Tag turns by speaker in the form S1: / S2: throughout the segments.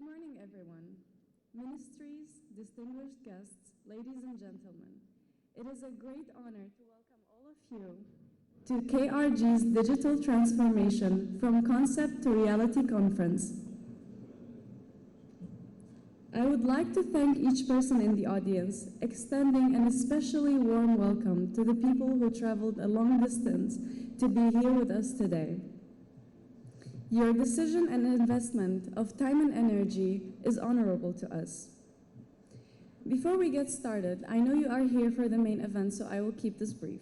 S1: Good morning, everyone. Ministries, distinguished guests, ladies and gentlemen. It is a great honor to welcome all of you to KRG's Digital Transformation from Concept to Reality Conference. I would like to thank each person in the audience, extending an especially warm welcome to the people who traveled a long distance to be here with us today. Your decision and investment of time and energy is honorable to us. Before we get started, I know you are here for the main event, so I will keep this brief.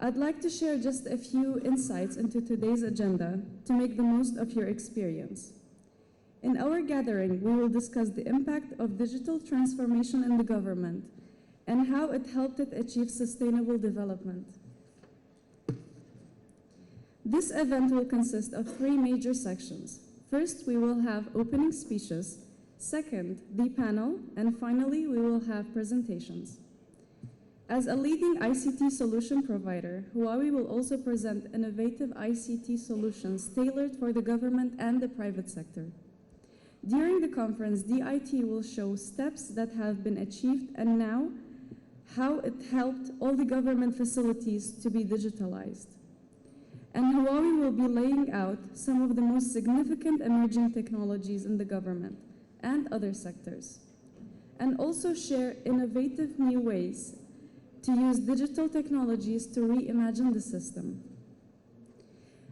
S1: I'd like to share just a few insights into today's agenda to make the most of your experience. In our gathering, we will discuss the impact of digital transformation in the government and how it helped it achieve sustainable development. This event will consist of 3 major sections. First, we will have opening speeches. Second, the panel. And finally, we will have presentations. As a leading ICT solution provider, Huawei will also present innovative ICT solutions tailored for the government and the private sector. During the conference, DIT will show steps that have been achieved and now how it helped all the government facilities to be digitalized. And Huawei will be laying out some of the most significant emerging technologies in the government and other sectors, and also share innovative new ways to use digital technologies to reimagine the system.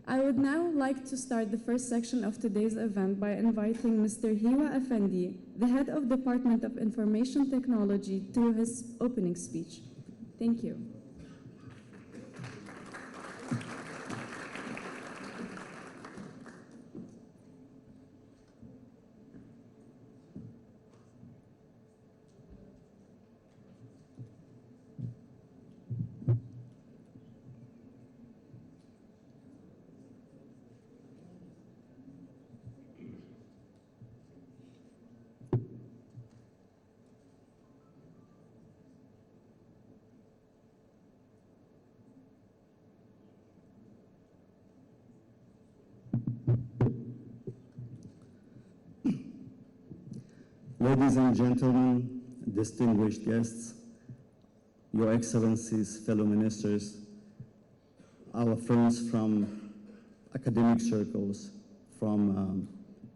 S1: I would now like to start the first section of today's event by inviting Mr. Hiwa Effendi, the head of Department of Information Technology, to his opening speech. Thank you.
S2: Ladies and gentlemen, distinguished guests, Your Excellencies, fellow ministers, our friends from academic circles, from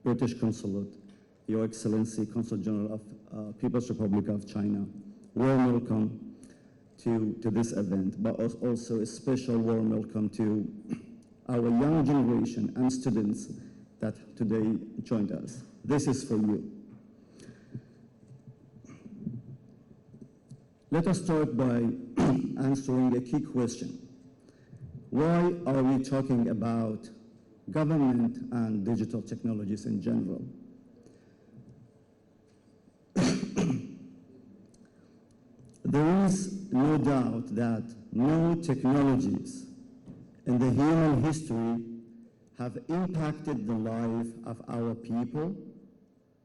S2: British Consulate, Your Excellency, Consul General of People's Republic of China, warm welcome to this event, but also a special warm welcome to our young generation and students that today joined us. This is for you. Let us start by answering a key question. Why are we talking about government and digital technologies in general? There is no doubt that no technologies in the human history have impacted the life of our people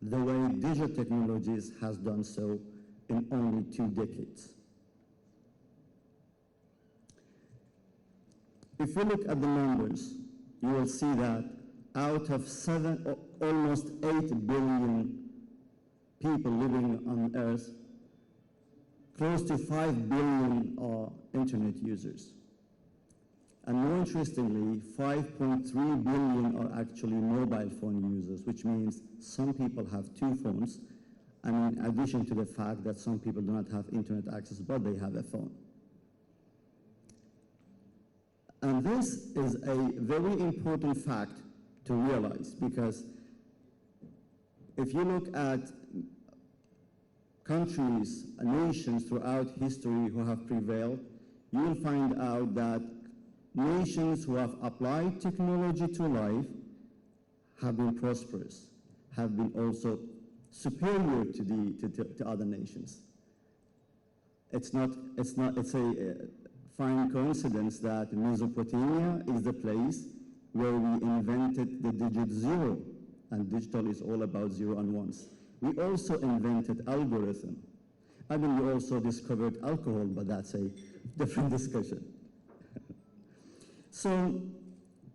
S2: the way digital technologies has done so in only 2 decades. If you look at the numbers, you will see that out of almost 8 billion people living on Earth, close to 5 billion are internet users. And more interestingly, 5.3 billion are actually mobile phone users, which means some people have 2 phones, and in addition to the fact that some people do not have internet access, but they have a phone. And this is a very important fact to realize, because if you look at countries, nations throughout history who have prevailed, you will find out that nations who have applied technology to life have been prosperous, have been also superior to other nations. It's a fine coincidence that Mesopotamia is the place where we invented the digit 0, and digital is all about 0 and 1s. We also invented algorithm. I mean, we also discovered alcohol, but that's a different discussion. So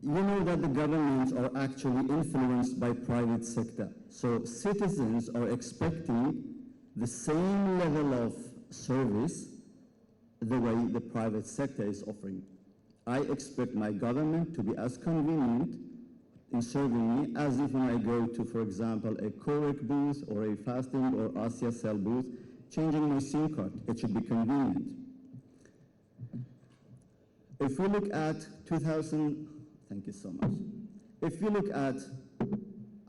S2: You know that the governments are actually influenced by private sector. So citizens are expecting the same level of service the way the private sector is offering. I expect my government to be as convenient in serving me as if when I go to, for example, a Corec booth or a Fasting or Asia Cell booth, changing my SIM card. It should be convenient. If we look at 2000, thank you so much. If you look at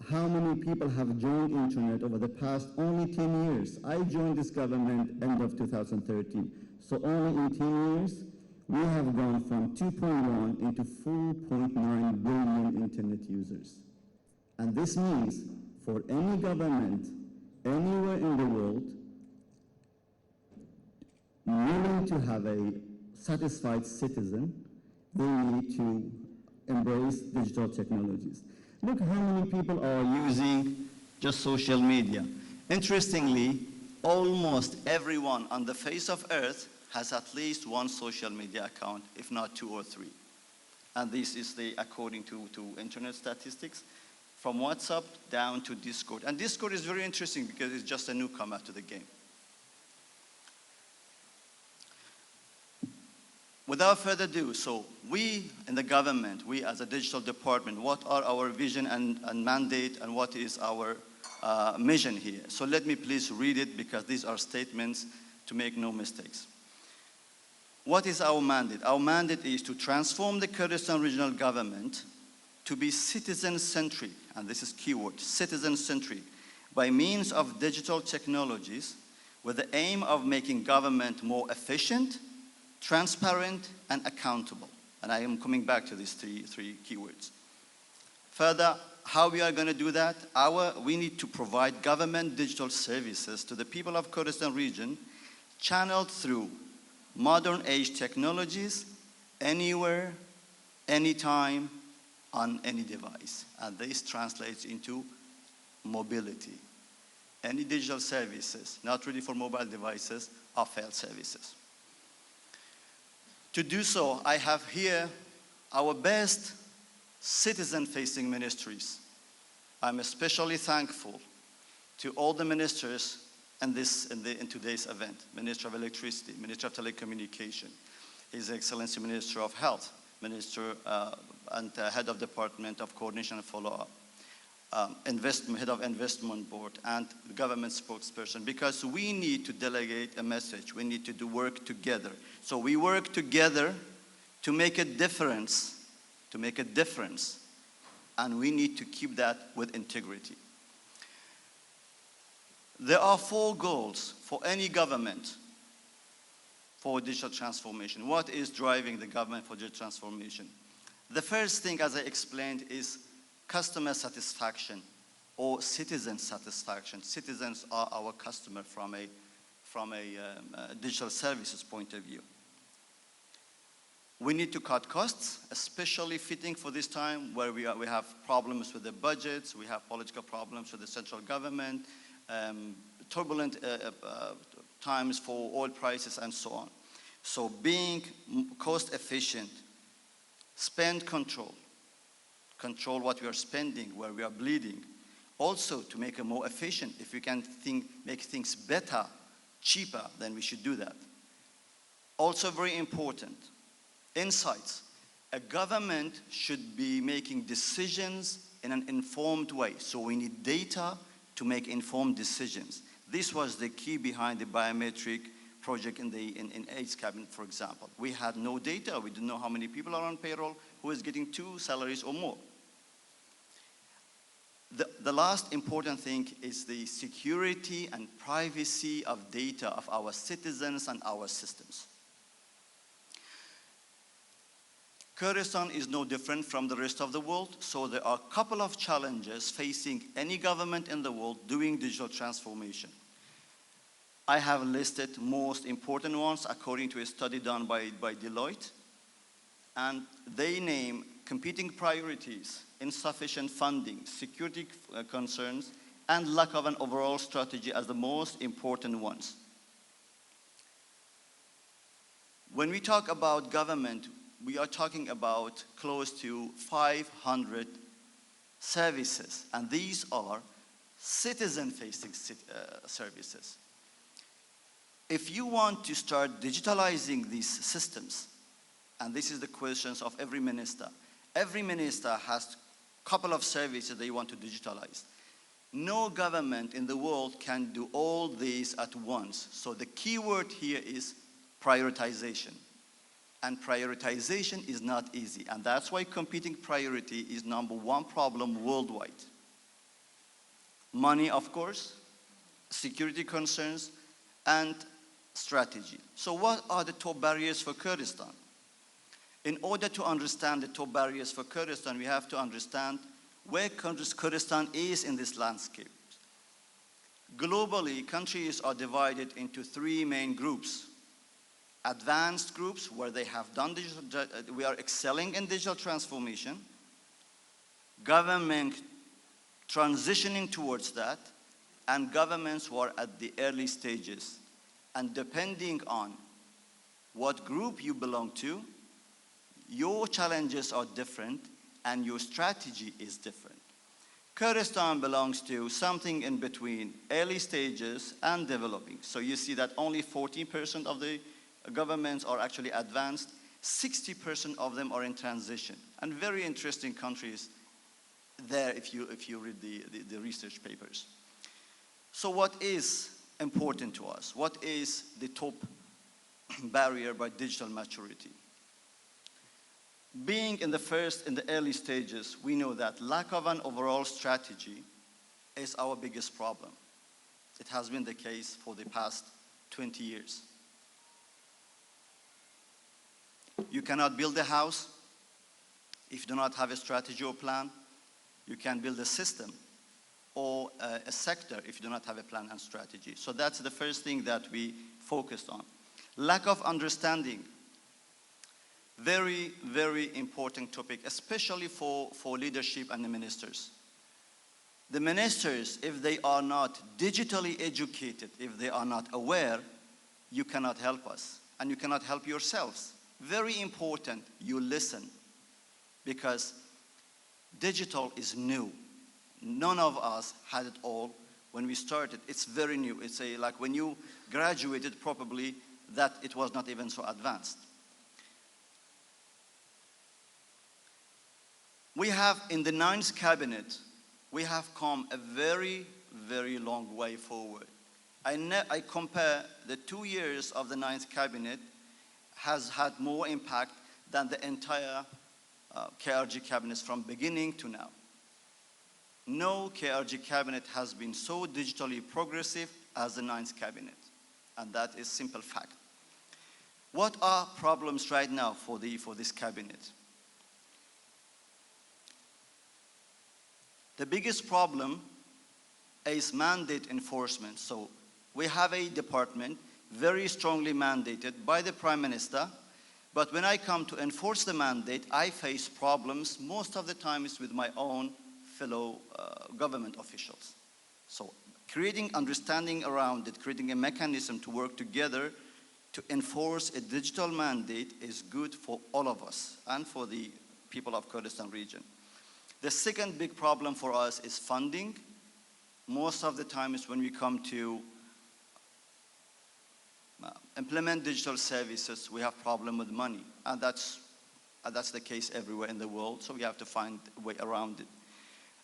S2: how many people have joined internet over the past only 10 years, I joined this government end of 2013. So only in 10 years, we have gone from 2.1 into 4.9 billion internet users. And this means for any government anywhere in the world willing to have a satisfied citizen, they need to embrace digital technologies. Look how many people are using just social media. Interestingly, almost everyone on the face of Earth has at least one social media account, if not 2 or 3. And this is according to internet statistics, from WhatsApp down to Discord. And Discord is very interesting because it's just a newcomer to the game. Without further ado, so we in the government, we as a digital department, what are our vision and mandate, and what is our mission here? So let me please read it, because these are statements to make no mistakes. What is our mandate? Our mandate is to transform the Kurdistan regional government to be citizen-centric, and this is keyword, citizen-centric, by means of digital technologies with the aim of making government more efficient, transparent, and accountable. And I am coming back to these three keywords. Further, how we are going to do that? We need to provide government digital services to the people of Kurdistan region, channeled through modern age technologies, anywhere, anytime, on any device. And this translates into mobility. Any digital services not ready for mobile devices are failed services. To do so, I have here our best citizen-facing ministries. I'm especially thankful to all the ministers in today's event. Minister of Electricity, Minister of Telecommunication, His Excellency Minister of Health, Minister and Head of Department of Coordination and Follow-up, Head of Investment Board, and government spokesperson, because we need to delegate a message. We need to work together. So we work together to make a difference, and we need to keep that with integrity. There are 4 goals for any government for digital transformation. What is driving the government for digital transformation? The first thing, as I explained, is customer satisfaction or citizen satisfaction. Citizens are our customer from a digital services point of view. We need to cut costs, especially fitting for this time where we have problems with the budgets, we have political problems with the central government, turbulent times for oil prices and so on. So being cost efficient, spend control what we are spending, where we are bleeding. Also to make it more efficient. If we can make things better, cheaper, then we should do that. Also very important, insights. A government should be making decisions in an informed way. So we need data to make informed decisions. This was the key behind the biometric project in AIDS cabinet, for example. We had no data. We didn't know how many people are on payroll, who is getting 2 salaries or more. The last important thing is the security and privacy of data of our citizens and our systems. Kurdistan is no different from the rest of the world, so there are a couple of challenges facing any government in the world doing digital transformation. I have listed most important ones according to a study done by Deloitte, and they name competing priorities, insufficient funding, security concerns, and lack of an overall strategy as the most important ones. When we talk about government,
S3: we are talking about close to 500 services, and these are citizen-facing services. If you want to start digitalizing these systems, and this is the questions of every minister has a couple of services they want to digitalize. No government in the world can do all these at once. So the key word here is prioritization. And prioritization is not easy. And that's why competing priority is #1 problem worldwide. Money, of course, security concerns, and strategy. So what are the top barriers for Kurdistan? In order to understand the top barriers for Kurdistan, we have to understand where Kurdistan is in this landscape. Globally, countries are divided into 3 main groups. Advanced groups, where they have done we are excelling in digital transformation. Government transitioning towards that, and governments who are at the early stages. And depending on what group you belong to, your challenges are different and your strategy is different. Kurdistan belongs to something in between early stages and developing. So you see that only 14% of the governments are actually advanced, 60% of them are in transition. And very interesting countries there if you read the research papers. So what is important to us? What is the top barrier by digital maturity? Being in the early stages, we know that lack of an overall strategy is our biggest problem. It has been the case for the past 20 years. You cannot build a house if you do not have a strategy or plan. You can build a system or a sector if you do not have a plan and strategy. So that's the first thing that we focused on. Lack of understanding. Very, very important topic, especially for leadership and the ministers. The ministers, if they are not digitally educated, if they are not aware, you cannot help us, and you cannot help yourselves. Very important, you listen, because digital is new. None of us had it all when we started. It's very new. It's like when you graduated, probably that it was not even so advanced. We have, in the 9th cabinet, we have come a very, very long way forward. I compare the 2 years of the 9th cabinet has had more impact than the entire KRG cabinets from beginning to now. No KRG cabinet has been so digitally progressive as the 9th cabinet, and that is simple fact. What are problems right now for this cabinet? The biggest problem is mandate enforcement. So we have a department very strongly mandated by the Prime Minister, but when I come to enforce the mandate, I face problems most of the times with my own fellow government officials. So creating understanding around it, creating a mechanism to work together to enforce a digital mandate is good for all of us and for the people of Kurdistan region. The second big problem for us is funding. Most of the times when we come to implement digital services, we have problem with money, and that's the case everywhere in the world, so we have to find a way around it.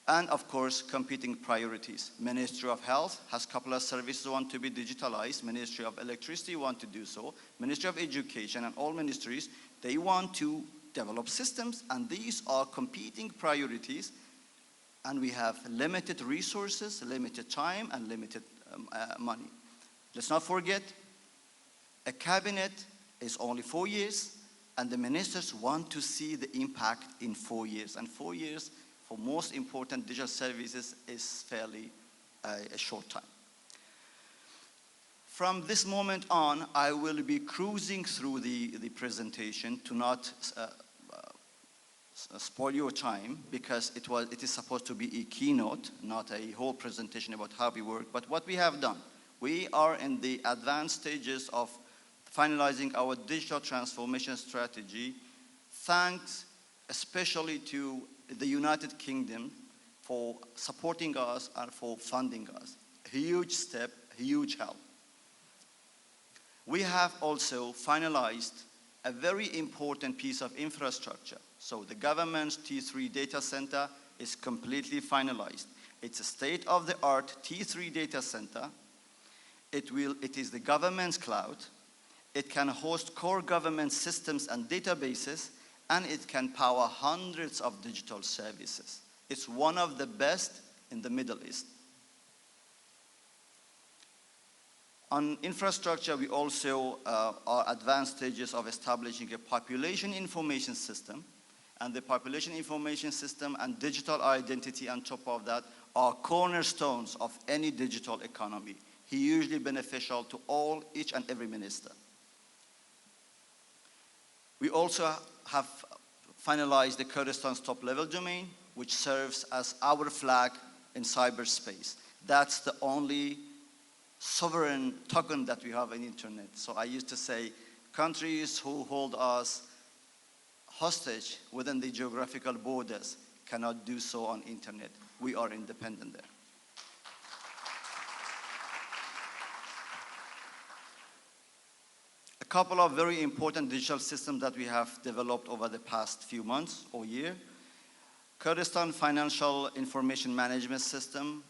S3: And of course, competing priorities. Ministry of Health has a couple of services want to be digitalized. Ministry of Electricity want to do so. Ministry of Education and all ministries, they want to develop systems, and these are competing priorities, and we have limited resources, limited time, and limited money. Let's not forget, a cabinet is only 4 years, and the ministers want to see the impact in 4 years, and 4 years for most important digital services is fairly a short time. From this moment on, I will be cruising through the presentation to not spoil your time, because it is supposed to be a keynote, not a whole presentation about how we work. But what we have done, we are in the advanced stages of finalizing our digital transformation strategy Thanks especially to the United Kingdom for supporting us and for funding us. Huge step, huge help. We have also finalized a very important piece of infrastructure. So the government's T3 data center is completely finalized. It's a state-of-the-art T3 data center. It is the government's cloud. It can host core government systems and databases, and it can power hundreds of digital services. It's one of the best in the Middle East. On infrastructure, we also are advanced stages of establishing a population information system, and the population information system and digital identity on top of that are cornerstones of any digital economy, hugely beneficial to each and every minister. We also have finalized the Kurdistan's top-level domain, which serves as our flag in cyberspace. That's the only sovereign token that we have in internet. So I used to say, countries who hold us hostage within the geographical borders cannot do so on internet. We are independent there. A couple of very important digital systems that we have developed over the past few months or year. Kurdistan Financial Information Management System,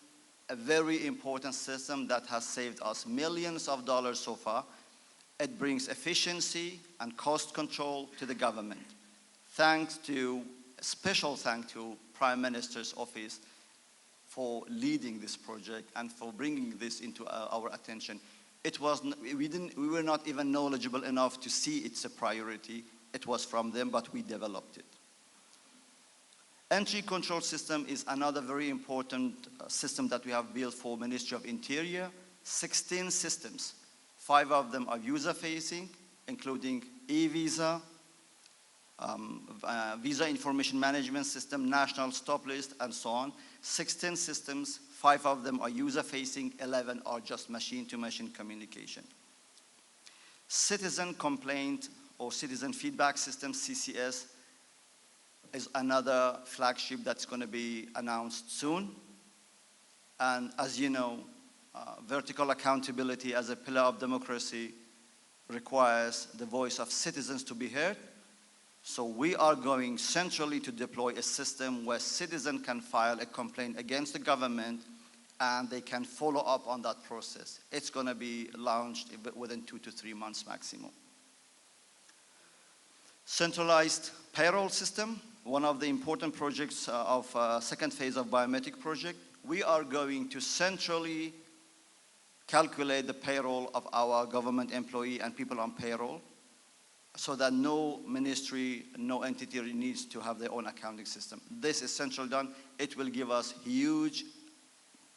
S3: a very important system that has saved us millions of dollars so far. It brings efficiency and cost control to the government. Special thanks to Prime Minister's office for leading this project and for bringing this into our attention. We were not even knowledgeable enough to see it's a priority. It was from them, but we developed it. Entry control system is another very important system that we have built for Ministry of Interior. 16 systems. 5 of them are user-facing, including e-visa, visa information management system, national stop list, and so on. 16 systems, 5 of them are user-facing, 11 are just machine-to-machine communication. Citizen complaint or citizen feedback system, CCS, is another flagship that's going to be announced soon. And as you know, vertical accountability as a pillar of democracy requires the voice of citizens to be heard. So we are going centrally to deploy a system where citizens can file a complaint against the government and they can follow up on that process. It's going to be launched within 2 to 3 months maximum. Centralized payroll system, one of the important projects of second phase of biometric project. We are going to centrally calculate the payroll of our government employee and people on payroll so that no ministry, no entity needs to have their own accounting system. This is centrally done. It will give us huge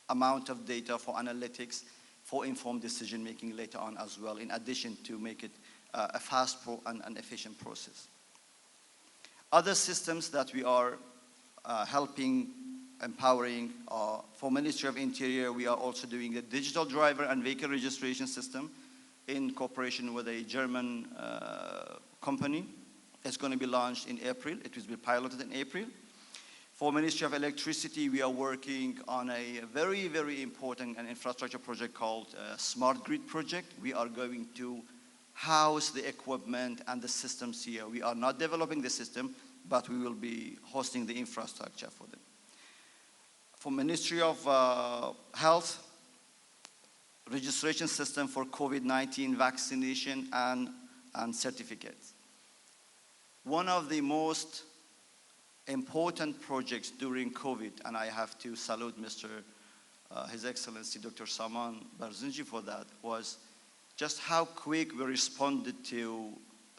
S3: amount of data for analytics, for informed decision making later on as well, in addition to make it a fast and efficient process. Other systems that we are helping, empowering for Ministry of Interior, we are also doing a digital driver and vehicle registration system in cooperation with a German company. It's going to be launched in April. It will be piloted in April. For Ministry of Electricity, we are working on a very, very important infrastructure project called Smart Grid Project. We are going to house the equipment and the systems here. We are not developing the system, but we will be hosting the infrastructure for them. For Ministry of Health, registration system for COVID-19 vaccination and certificates. One of the most important projects during COVID, and I have to salute His Excellency Dr. Saman Barzunji for that, was just how quick we responded to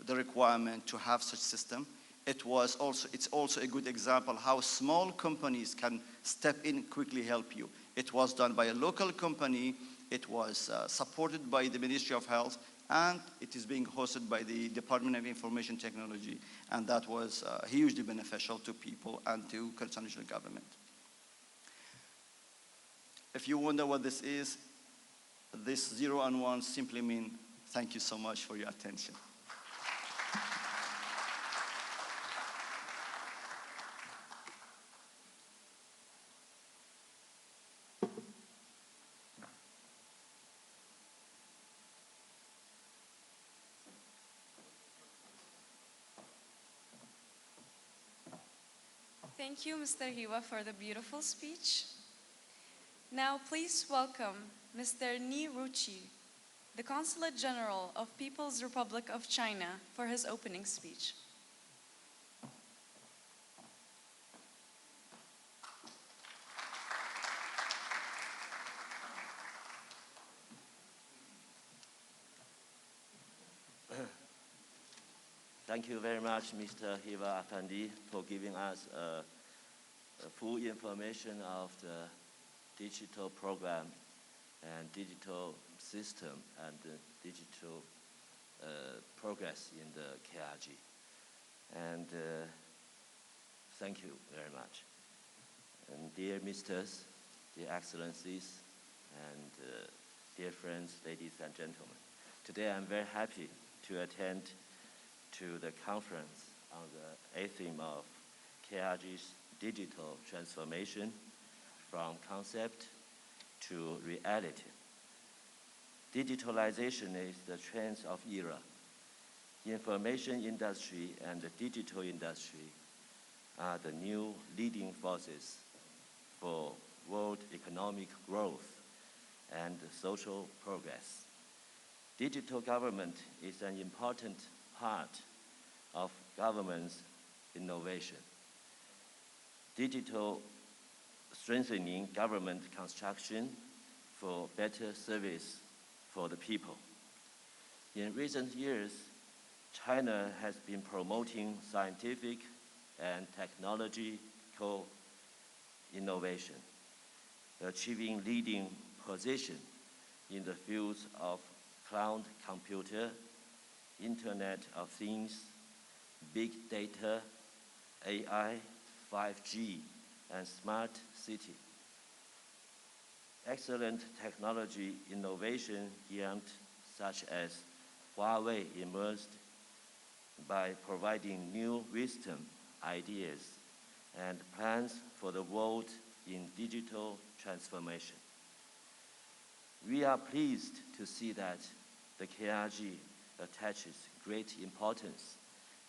S3: the requirement to have such system. It's also a good example how small companies can step in, quickly help you. It was done by a local company. It was supported by the Ministry of Health, and it is being hosted by the Department of Information Technology, and that was hugely beneficial to people and to Kurdistan Regional Government. If you wonder what this is, this 0 and 1 simply mean thank you so much for your attention.
S1: Thank you, Mr. Hiwa, for the beautiful speech. Now, please welcome Mr. Ni Ruchi, the Consulate General of People's Republic of China, for his opening speech.
S4: Thank you very much, Mr. Hiwa Afandi, for giving us full information of the digital program and digital system and the digital progress in the KRG. And thank you very much. And dear Misters, dear Excellencies, and dear friends, ladies and gentlemen, today I'm very happy to attend to the conference on the theme of KRG's digital transformation from concept to reality. Digitalization is the trend of era. The information industry and the digital industry are the new leading forces for world economic growth and social progress. Digital government is an important part of government's innovation. Digital strengthening government construction for better service for the people. In recent years, China has been promoting scientific and technological innovation, achieving leading position in the fields of cloud computer, Internet of Things, big data, AI, 5G, and smart city. Excellent technology innovation giants such as Huawei emerged by providing new wisdom, ideas, and plans for the world in digital transformation. We are pleased to see that the KRG attaches great importance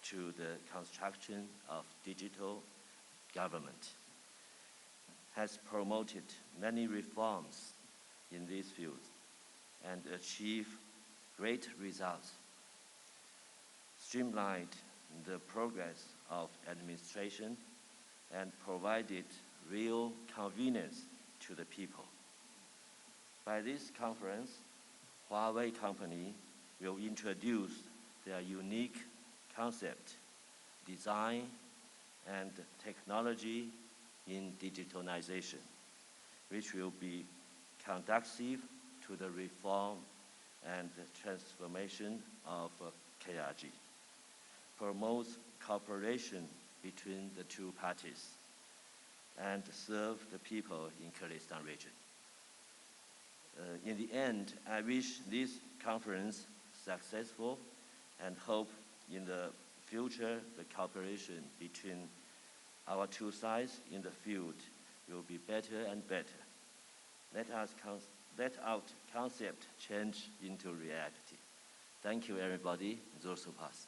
S4: to the construction of digital government, has promoted many reforms in these fields, and achieved great results, streamlined the progress of administration, and provided real convenience to the people. By this conference, Huawei Company will introduce their unique concept, design, and technology in digitalization, which will be conducive to the reform and transformation of KRG, promotes cooperation between the two parties, and serve the people in Kurdistan region. In the end, I wish this conference successful and hope in the future the cooperation between our two sides in the field will be better and better. Let our concept change into reality. Thank you, everybody. Zorsu Pas.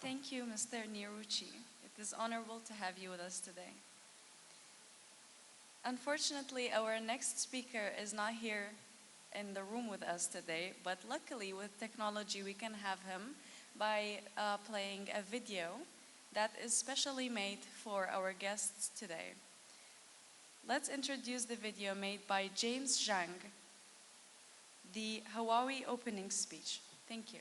S1: Thank you, Mr. Niruchi. It is honorable to have you with us today. Unfortunately, our next speaker is not here in the room with us today, but luckily with technology we can have him by playing a video that is specially made for our guests today. Let's introduce the video made by James Zhang, the Huawei opening speech. Thank you.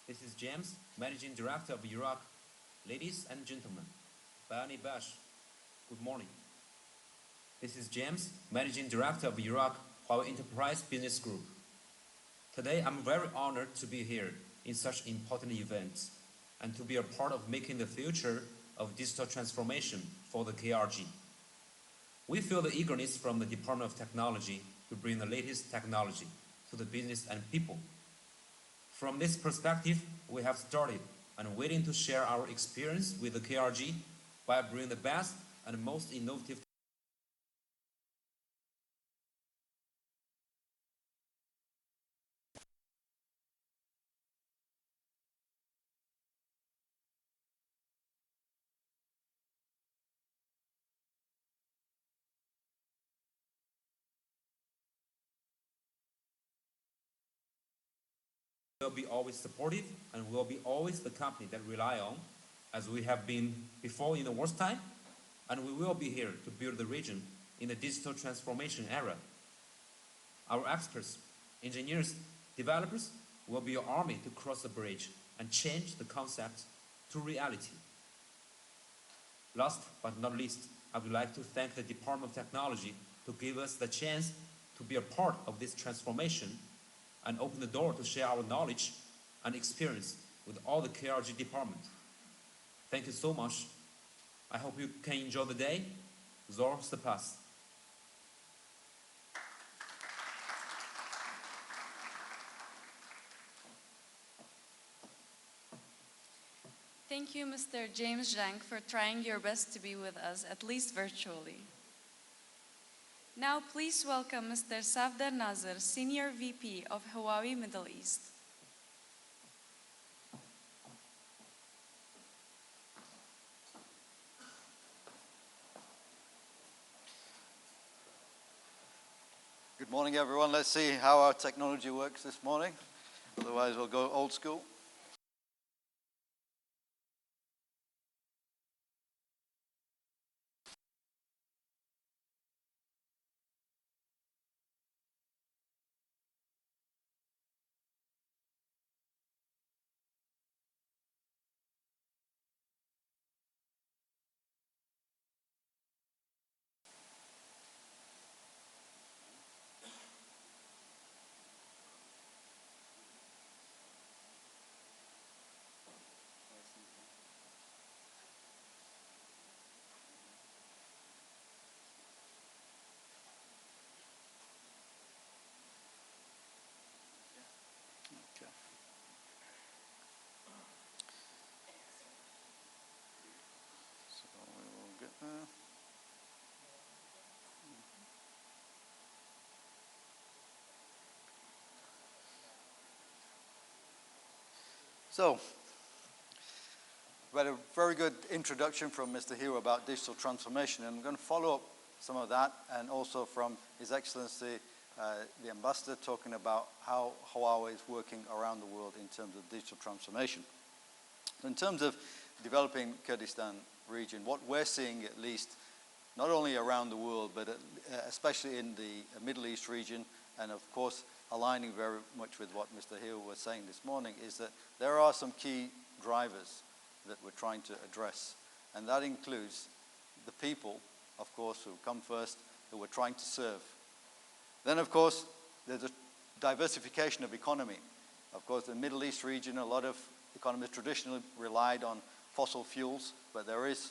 S5: This is James, Managing Director of Iraq. Ladies and gentlemen, Bani Bash, good morning. This is James, Managing Director of Iraq, Huawei Enterprise Business Group. Today, I'm very honored to be here in such important events and to be a part of making the future of digital transformation for the KRG. We feel the eagerness from the Department of Technology to bring the latest technology to the business and people. From this perspective, we have started and waiting to share our experience with the KRG by bringing the best and most innovative will be always supportive and will be always the company that rely on, as we have been before in the worst time, and we will be here to build the region in the digital transformation era. Our experts, engineers, developers will be your army to cross the bridge and change the concept to reality. Last but not least, I would like to thank the Department of Technology to give us the chance to be a part of this transformation and open the door to share our knowledge and experience with all the KRG department. Thank you so much. I hope you can enjoy the day. Zor Sepas.
S6: Thank you, Mr. James Zhang, for trying your best to be with us, at least virtually. Now, please welcome Mr. Safdar Nazir, Senior VP of Huawei Middle East.
S7: Good morning, everyone. Let's see how our technology works this morning. Otherwise, we'll go old school. So, we had a very good introduction from Mr. Hero about digital transformation, and I'm going to follow up some of that, and also from His Excellency, the Ambassador, talking about how Huawei is working around the world in terms of digital transformation. In terms of developing Kurdistan region, what we're seeing, at least, not only around the world, but especially in the Middle East region, and of course, aligning very much with what Mr. Hill was saying this morning, is that there are some key drivers that we're trying to address. And that includes the people, of course, who come first, who we're trying to serve. Then, of course, there's a diversification of economy. Of course, the Middle East region, a lot of economies traditionally relied on fossil fuels, but there is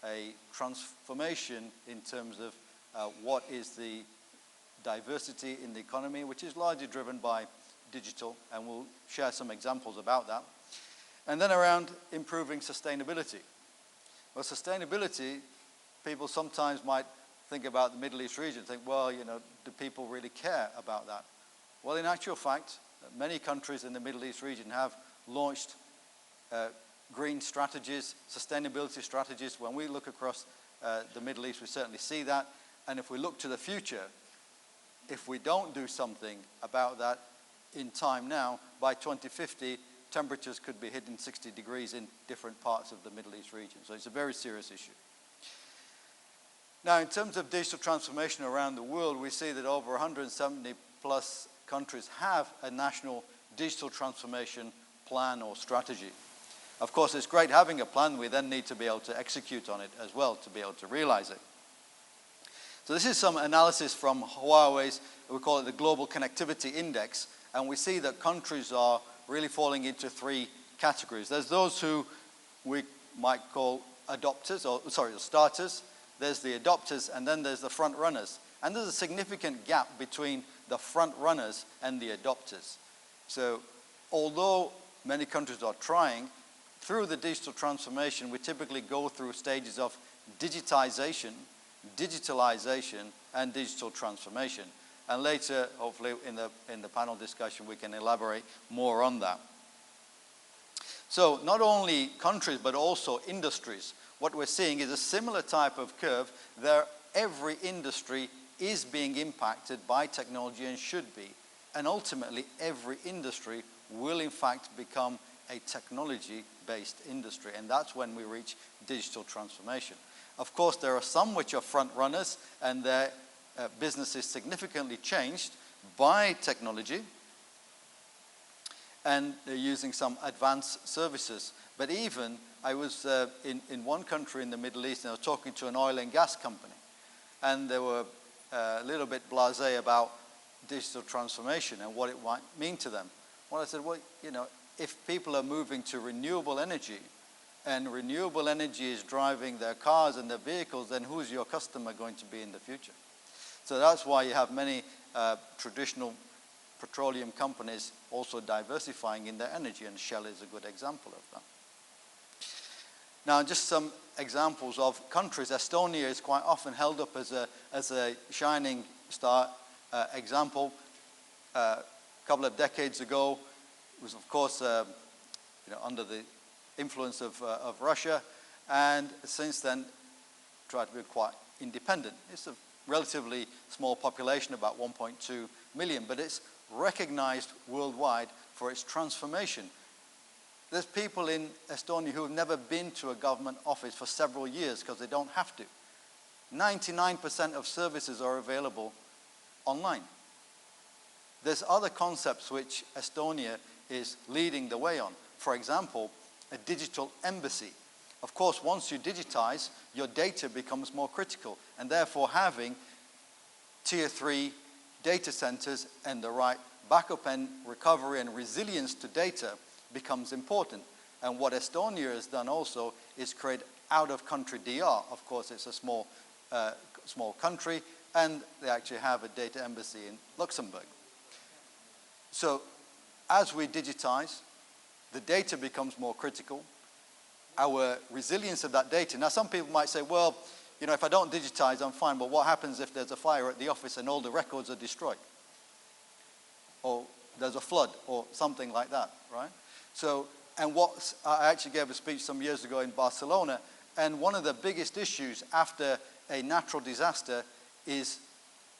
S7: a transformation in terms of what is the diversity in the economy, which is largely driven by digital, and we'll share some examples about that. And then around improving sustainability. Well, sustainability, people sometimes might think about the Middle East region, think, well, you know, do people really care about that? Well, in actual fact, many countries in the Middle East region have launched green strategies, sustainability strategies. When we look across the Middle East, we certainly see that. And if we look to the future, if we don't do something about that in time now, by 2050, temperatures could be hitting 60 degrees in different parts of the Middle East region. So it's a very serious issue. Now, in terms of digital transformation around the world, we see that over 170 plus countries have a national digital transformation plan or strategy. Of course, it's great having a plan. We then need to be able to execute on it as well to be able to realize it. So this is some analysis from Huawei's, we call it the Global Connectivity Index, and we see that countries are really falling into three categories. There's those who we might call adopters, or sorry, starters. there's the adopters, and then there's the front runners. And there's a significant gap between the front runners and the adopters. So although many countries are trying, through the digital transformation, we typically go through stages of digitization, digitalization, and digital transformation. And later, hopefully, in the panel discussion, we can elaborate more on that. So not only countries, but also industries. What we're seeing is a similar type of curve. Every industry is being impacted by technology and should be. And ultimately, every industry will, in fact, become a technology-based industry. And that's when we reach digital transformation. Of course, there are some which are front runners, and their business is significantly changed by technology, and they're using some advanced services. But even, I was in one country in the Middle East, and I was talking to an oil and gas company, and they were a little bit blasé about digital transformation and what it might mean to them. Well, I said, well, you know, if people are moving to renewable energy, and renewable energy is driving their cars and their vehicles, then who's your customer going to be in the future? So that's why you have many traditional petroleum companies also diversifying in their energy, and Shell is a good example of that. Now, just some examples of countries. Estonia is quite often held up as a shining star example. A couple of decades ago, it was, of course, under the influence of Russia, and since then tried to be quite independent. It's a relatively small population, about 1.2 million, but it's recognized worldwide for its transformation. There's people in Estonia who have never been to a government office for several years because they don't have to. 99% of services are available online. There's other concepts which Estonia is leading the way on. For example, a digital embassy. Of course, once you digitize, your data becomes more critical, and therefore having tier 3 data centers and the right backup and recovery and resilience to data becomes important. And what Estonia has done also is create out-of-country DR. Of course, it's a small country, and they actually have a data embassy in Luxembourg. So as we digitize, the data becomes more critical. Our resilience of that data. Now, some people might say, well, you know, if I don't digitize, I'm fine, but what happens if there's a fire at the office and all the records are destroyed? Or there's a flood or something like that, right? So, and I actually gave a speech some years ago in Barcelona, and one of the biggest issues after a natural disaster is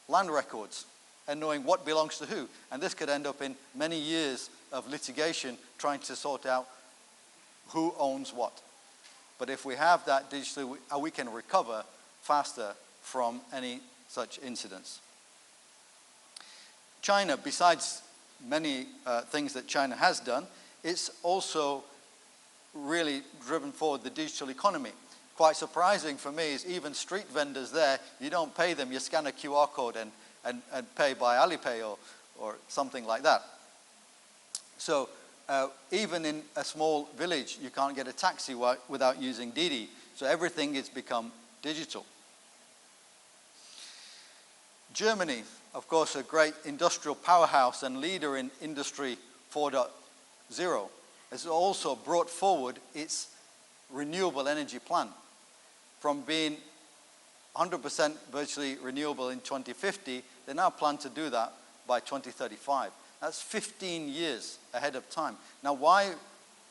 S7: land records and knowing what belongs to who. And this could end up in many years of litigation trying to sort out who owns what. But if we have that digitally, we can recover faster from any such incidents. China, besides many things that China has done, it's also really driven forward the digital economy. Quite surprising for me is even street vendors there, you don't pay them, you scan a QR code and pay by Alipay or something like that. So even in a small village, you can't get a taxi without using Didi. So everything has become digital. Germany, of course, a great industrial powerhouse and leader in Industry 4.0, has also brought forward its renewable energy plan. From being 100% virtually renewable in 2050, they now plan to do that by 2035. That's 15 years ahead of time. Now, why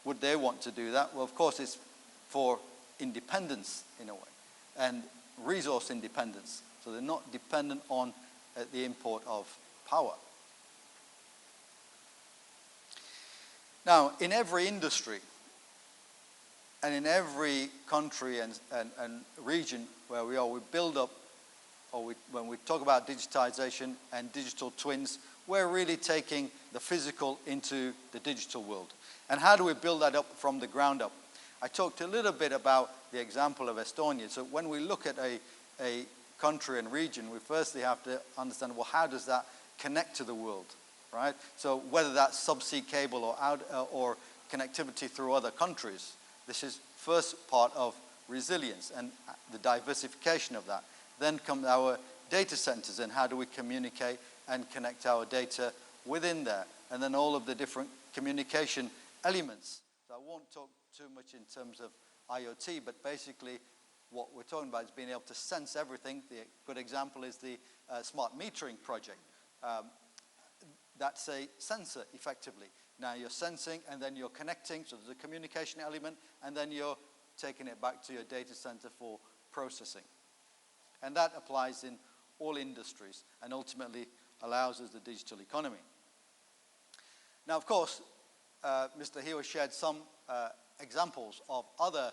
S7: would they want to do that? Well, of course, it's for independence in a way, and resource independence. So they're not dependent on the import of power. Now, in every industry and in every country and region where we are, we build up, when we talk about digitization and digital twins, we're really taking the physical into the digital world. And how do we build that up from the ground up? I talked a little bit about the example of Estonia. So when we look at a country and region, we firstly have to understand, well, how does that connect to the world, right? So whether that's subsea cable or connectivity through other countries, this is first part of resilience and the diversification of that. Then come our data centers and how do we communicate and connect our data within there. And then all of the different communication elements. So I won't talk too much in terms of IoT, but basically what we're talking about is being able to sense everything. The good example is the smart metering project. That's a sensor, effectively. Now you're sensing, and then you're connecting, so there's a communication element, and then you're taking it back to your data center for processing. And that applies in all industries, and ultimately allows us the digital economy. Now, of course, Mr. Hiwa shared some examples of other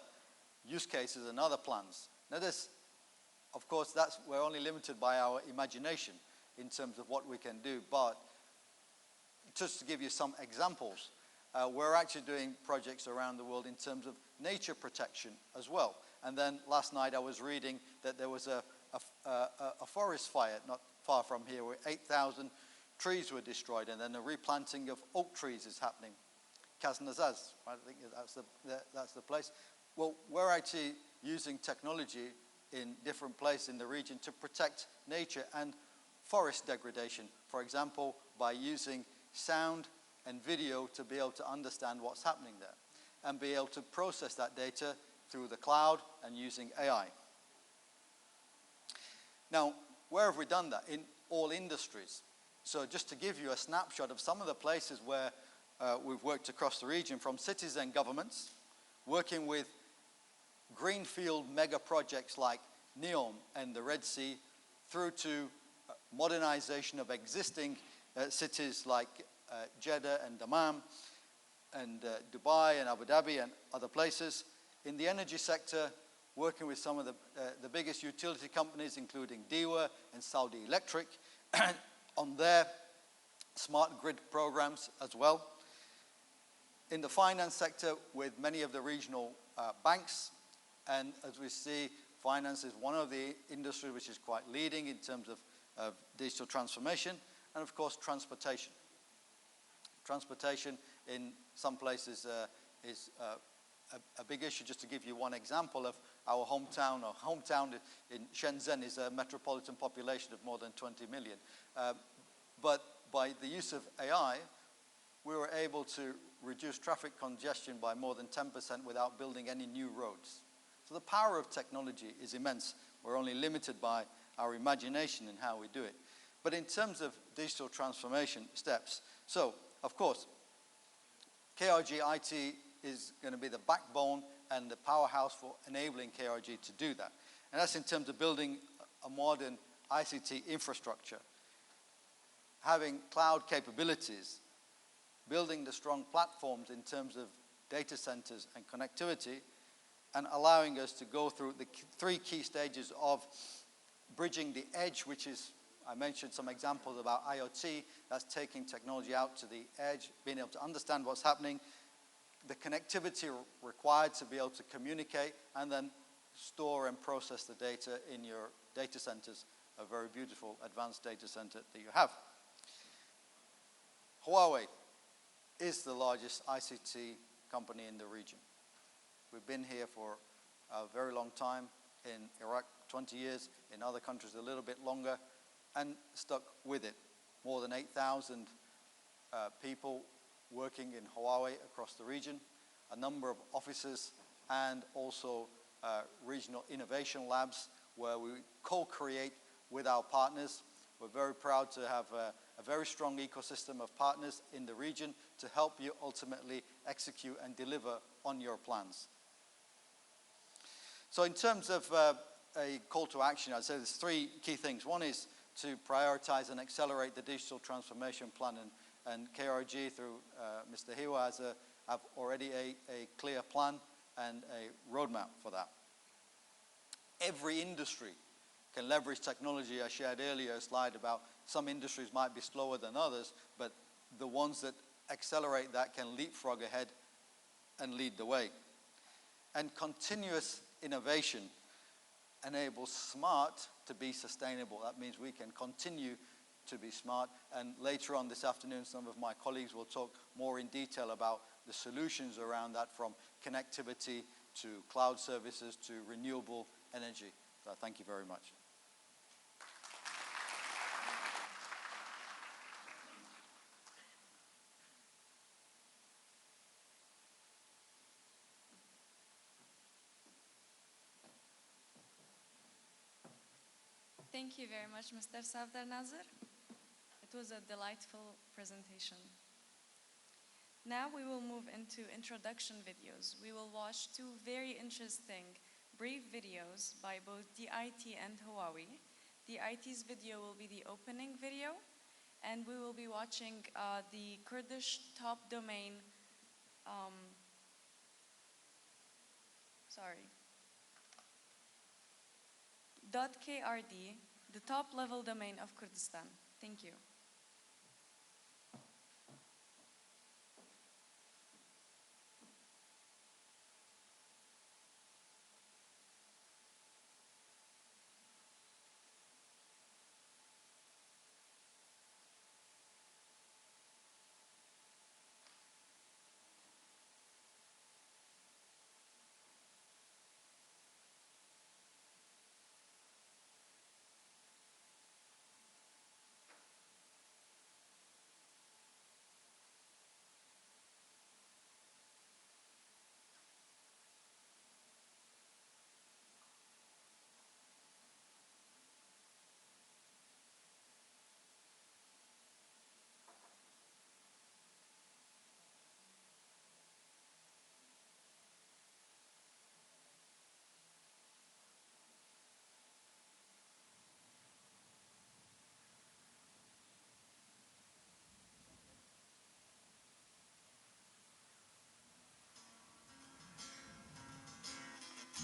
S7: use cases and other plans. Now this, of course, we're only limited by our imagination in terms of what we can do, but just to give you some examples, we're actually doing projects around the world in terms of nature protection as well. And then last night I was reading that there was a forest fire not far from here where 8,000 trees were destroyed, and then a replanting of oak trees is happening. Kaznazaz, I think that's the place. Well, we're actually using technology in different places in the region to protect nature and forest degradation, for example, by using sound and video to be able to understand what's happening there and be able to process that data through the cloud and using AI. Now, where have we done that? In all industries. So just to give you a snapshot of some of the places where we've worked across the region, from cities and governments, working with greenfield mega projects like NEOM and the Red Sea, through to modernization of existing cities like Jeddah and Dammam and Dubai and Abu Dhabi and other places. In the energy sector, working with some of the biggest utility companies, including DEWA and Saudi Electric, on their smart grid programs as well. In the finance sector, with many of the regional banks, and as we see, finance is one of the industries which is quite leading in terms of digital transformation, and of course transportation. Transportation in some places is a big issue. Just to give you one example of our hometown, in Shenzhen is a metropolitan population of more than 20 million. But by the use of AI, we were able to reduce traffic congestion by more than 10% without building any new roads. So the power of technology is immense. We're only limited by our imagination in how we do it. But in terms of digital transformation steps, so of course, KRG IT is going to be the backbone and the powerhouse for enabling KRG to do that. And that's in terms of building a modern ICT infrastructure, having cloud capabilities, building the strong platforms in terms of data centers and connectivity, and allowing us to go through the three key stages of bridging the edge, which is, I mentioned some examples about IoT, that's taking technology out to the edge, being able to understand what's happening, the connectivity required to be able to communicate, and then store and process the data in your data centers, a very beautiful advanced data center that you have. Huawei is the largest ICT company in the region. We've been here for a very long time, in Iraq 20 years, in other countries a little bit longer, and stuck with it. More than 8,000 people working in Huawei across the region, a number of offices, and also regional innovation labs where we co-create with our partners. We're very proud to have a very strong ecosystem of partners in the region to help you ultimately execute and deliver on your plans. So in terms of a call to action, I'd say there's three key things. One is to prioritize and accelerate the digital transformation plan, and KRG through Mr. Hiwa have already a clear plan and a roadmap for that. Every industry can leverage technology. I shared earlier a slide about some industries might be slower than others, but the ones that accelerate that can leapfrog ahead and lead the way. And continuous innovation enables smart to be sustainable. That means we can continue to be smart. And later on this afternoon, some of my colleagues will talk more in detail about the solutions around that, from connectivity to cloud services, to renewable energy. So thank you very much.
S6: Thank you very much, Mr. Safdar Nazir. It was a delightful presentation. Now we will move into introduction videos. We will watch two very interesting brief videos by both DIT and Huawei. DIT's video will be the opening video, and we will be watching the Kurdish top domain, .krd, the top level domain of Kurdistan. Thank you.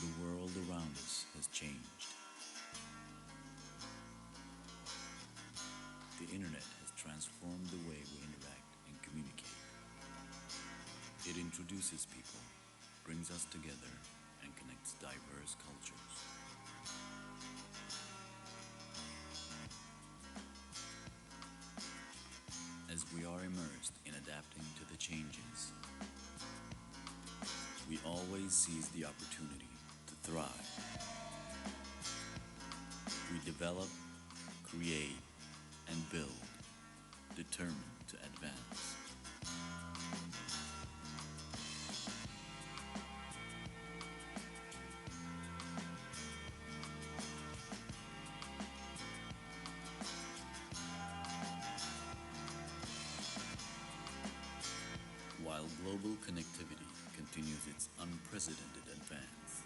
S8: The world around us has changed. The internet has transformed the way we interact and communicate. It introduces people, brings us together, and connects diverse cultures. As we are immersed in adapting to the changes, we always seize the opportunity to thrive. We develop, create, and build, determined to advance. While global connectivity continues its unprecedented advance,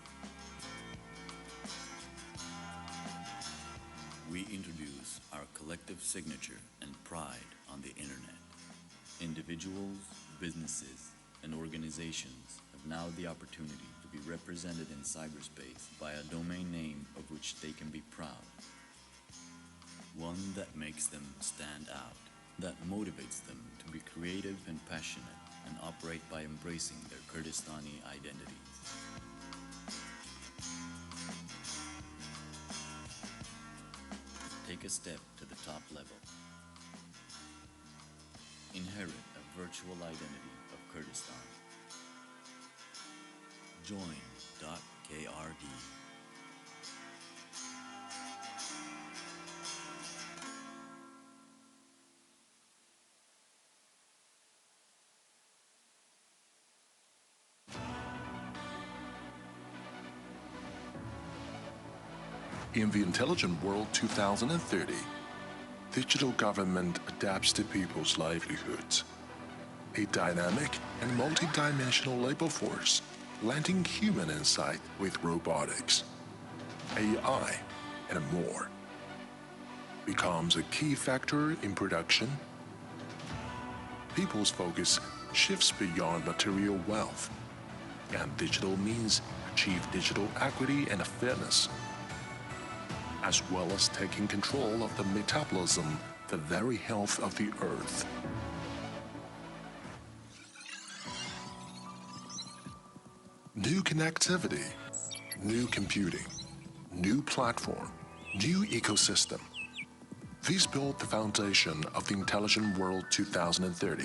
S8: we introduce our collective signature and pride on the internet. Individuals, businesses, and organizations have now the opportunity to be represented in cyberspace by a domain name of which they can be proud. One that makes them stand out, that motivates them to be creative and passionate and operate by embracing their Kurdistani identities. Take a step to the top level. Inherit a virtual identity of Kurdistan. Join.krd.
S9: In the Intelligent World 2030, digital government adapts to people's livelihoods. A dynamic and multi-dimensional labor force, blending human insight with robotics, AI, and more, becomes a key factor in production. People's focus shifts beyond material wealth, and digital means achieve digital equity and fairness, as well as taking control of the metabolism, the very health of the earth. New connectivity, new computing, new platform, new ecosystem. These build the foundation of the Intelligent World 2030.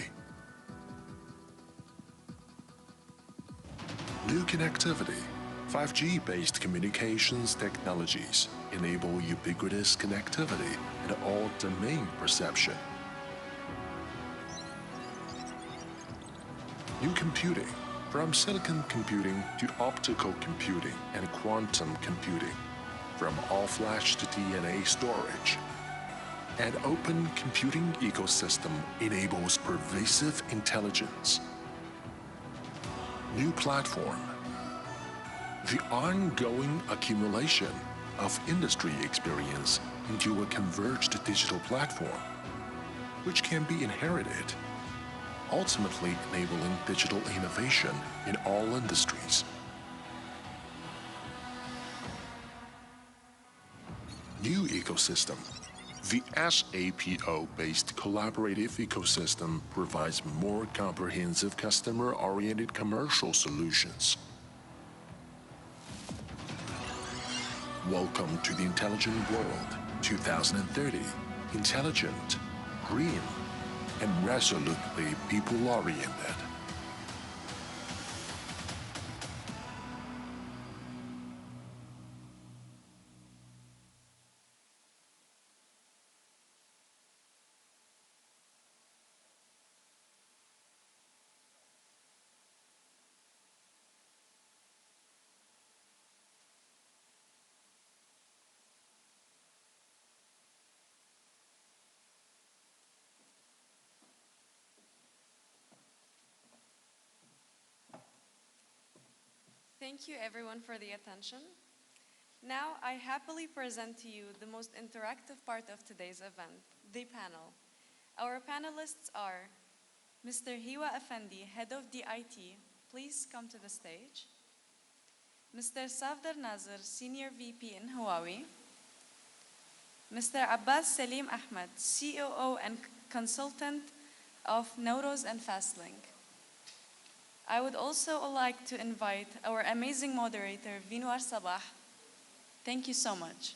S9: New connectivity, 5G-based communications technologies enable ubiquitous connectivity and all-domain perception. New computing, from silicon computing to optical computing and quantum computing, from all-flash to DNA storage. An open computing ecosystem enables pervasive intelligence. New platform. The ongoing accumulation of industry experience into a converged digital platform, which can be inherited, ultimately enabling digital innovation in all industries. New ecosystem. The SAPO-based collaborative ecosystem provides more comprehensive customer-oriented commercial solutions. Welcome to the Intelligent World 2030. Intelligent, green, and resolutely people-oriented.
S6: Thank you everyone for the attention. Now I happily present to you the most interactive part of today's event, the panel. Our panelists are Mr. Hiwa Effendi, Head of DIT, please come to the stage. Mr. Safdar Nazir, Senior VP in Huawei. Mr. Abbas Salim Ahmed, COO and Consultant of Nowroz and Fastlink. I would also like to invite our amazing moderator, Vinwar Sabah. Thank you so much.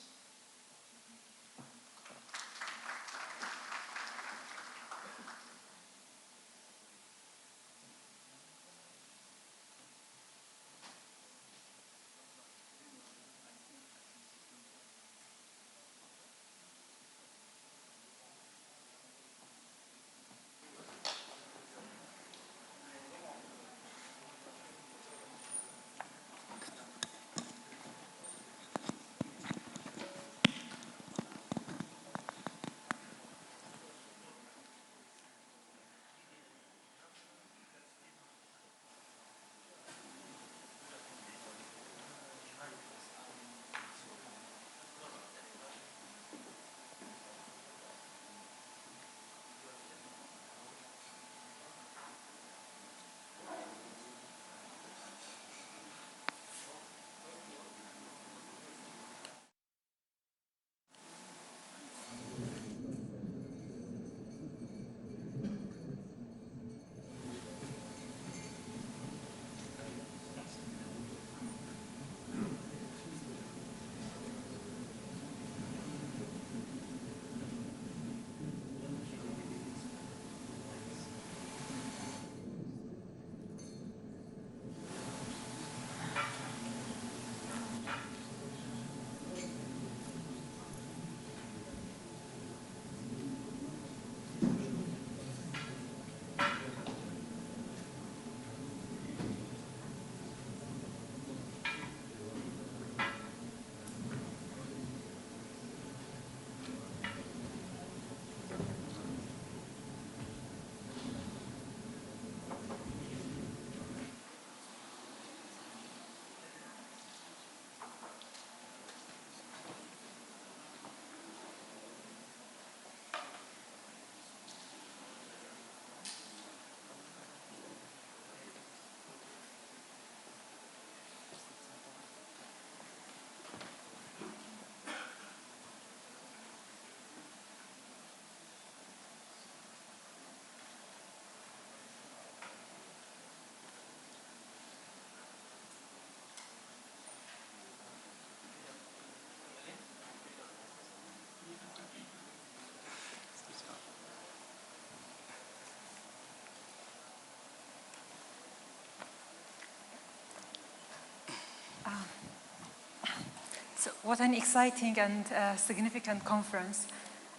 S10: So what an exciting and significant conference.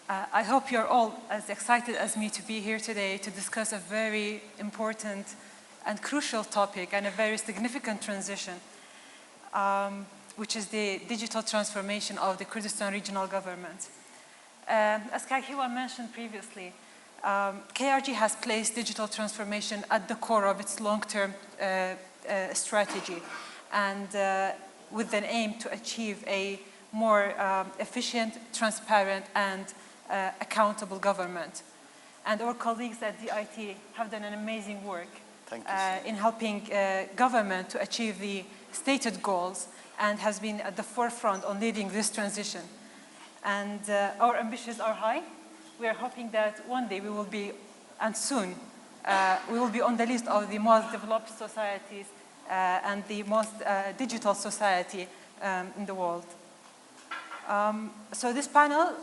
S10: I hope you're all as excited as me to be here today to discuss a very important and crucial topic and a very significant transition, which is the digital transformation of the Kurdistan regional government. As Hiwa mentioned previously, KRG has placed digital transformation at the core of its long-term strategy, and with an aim to achieve a more efficient, transparent, and accountable government. And our colleagues at DIT have done an amazing work in helping government to achieve the stated goals and has been at the forefront on leading this transition. And our ambitions are high. We are hoping that one day we will be, and soon, we will be on the list of the most developed societies and the most digital society in the world. So this panel,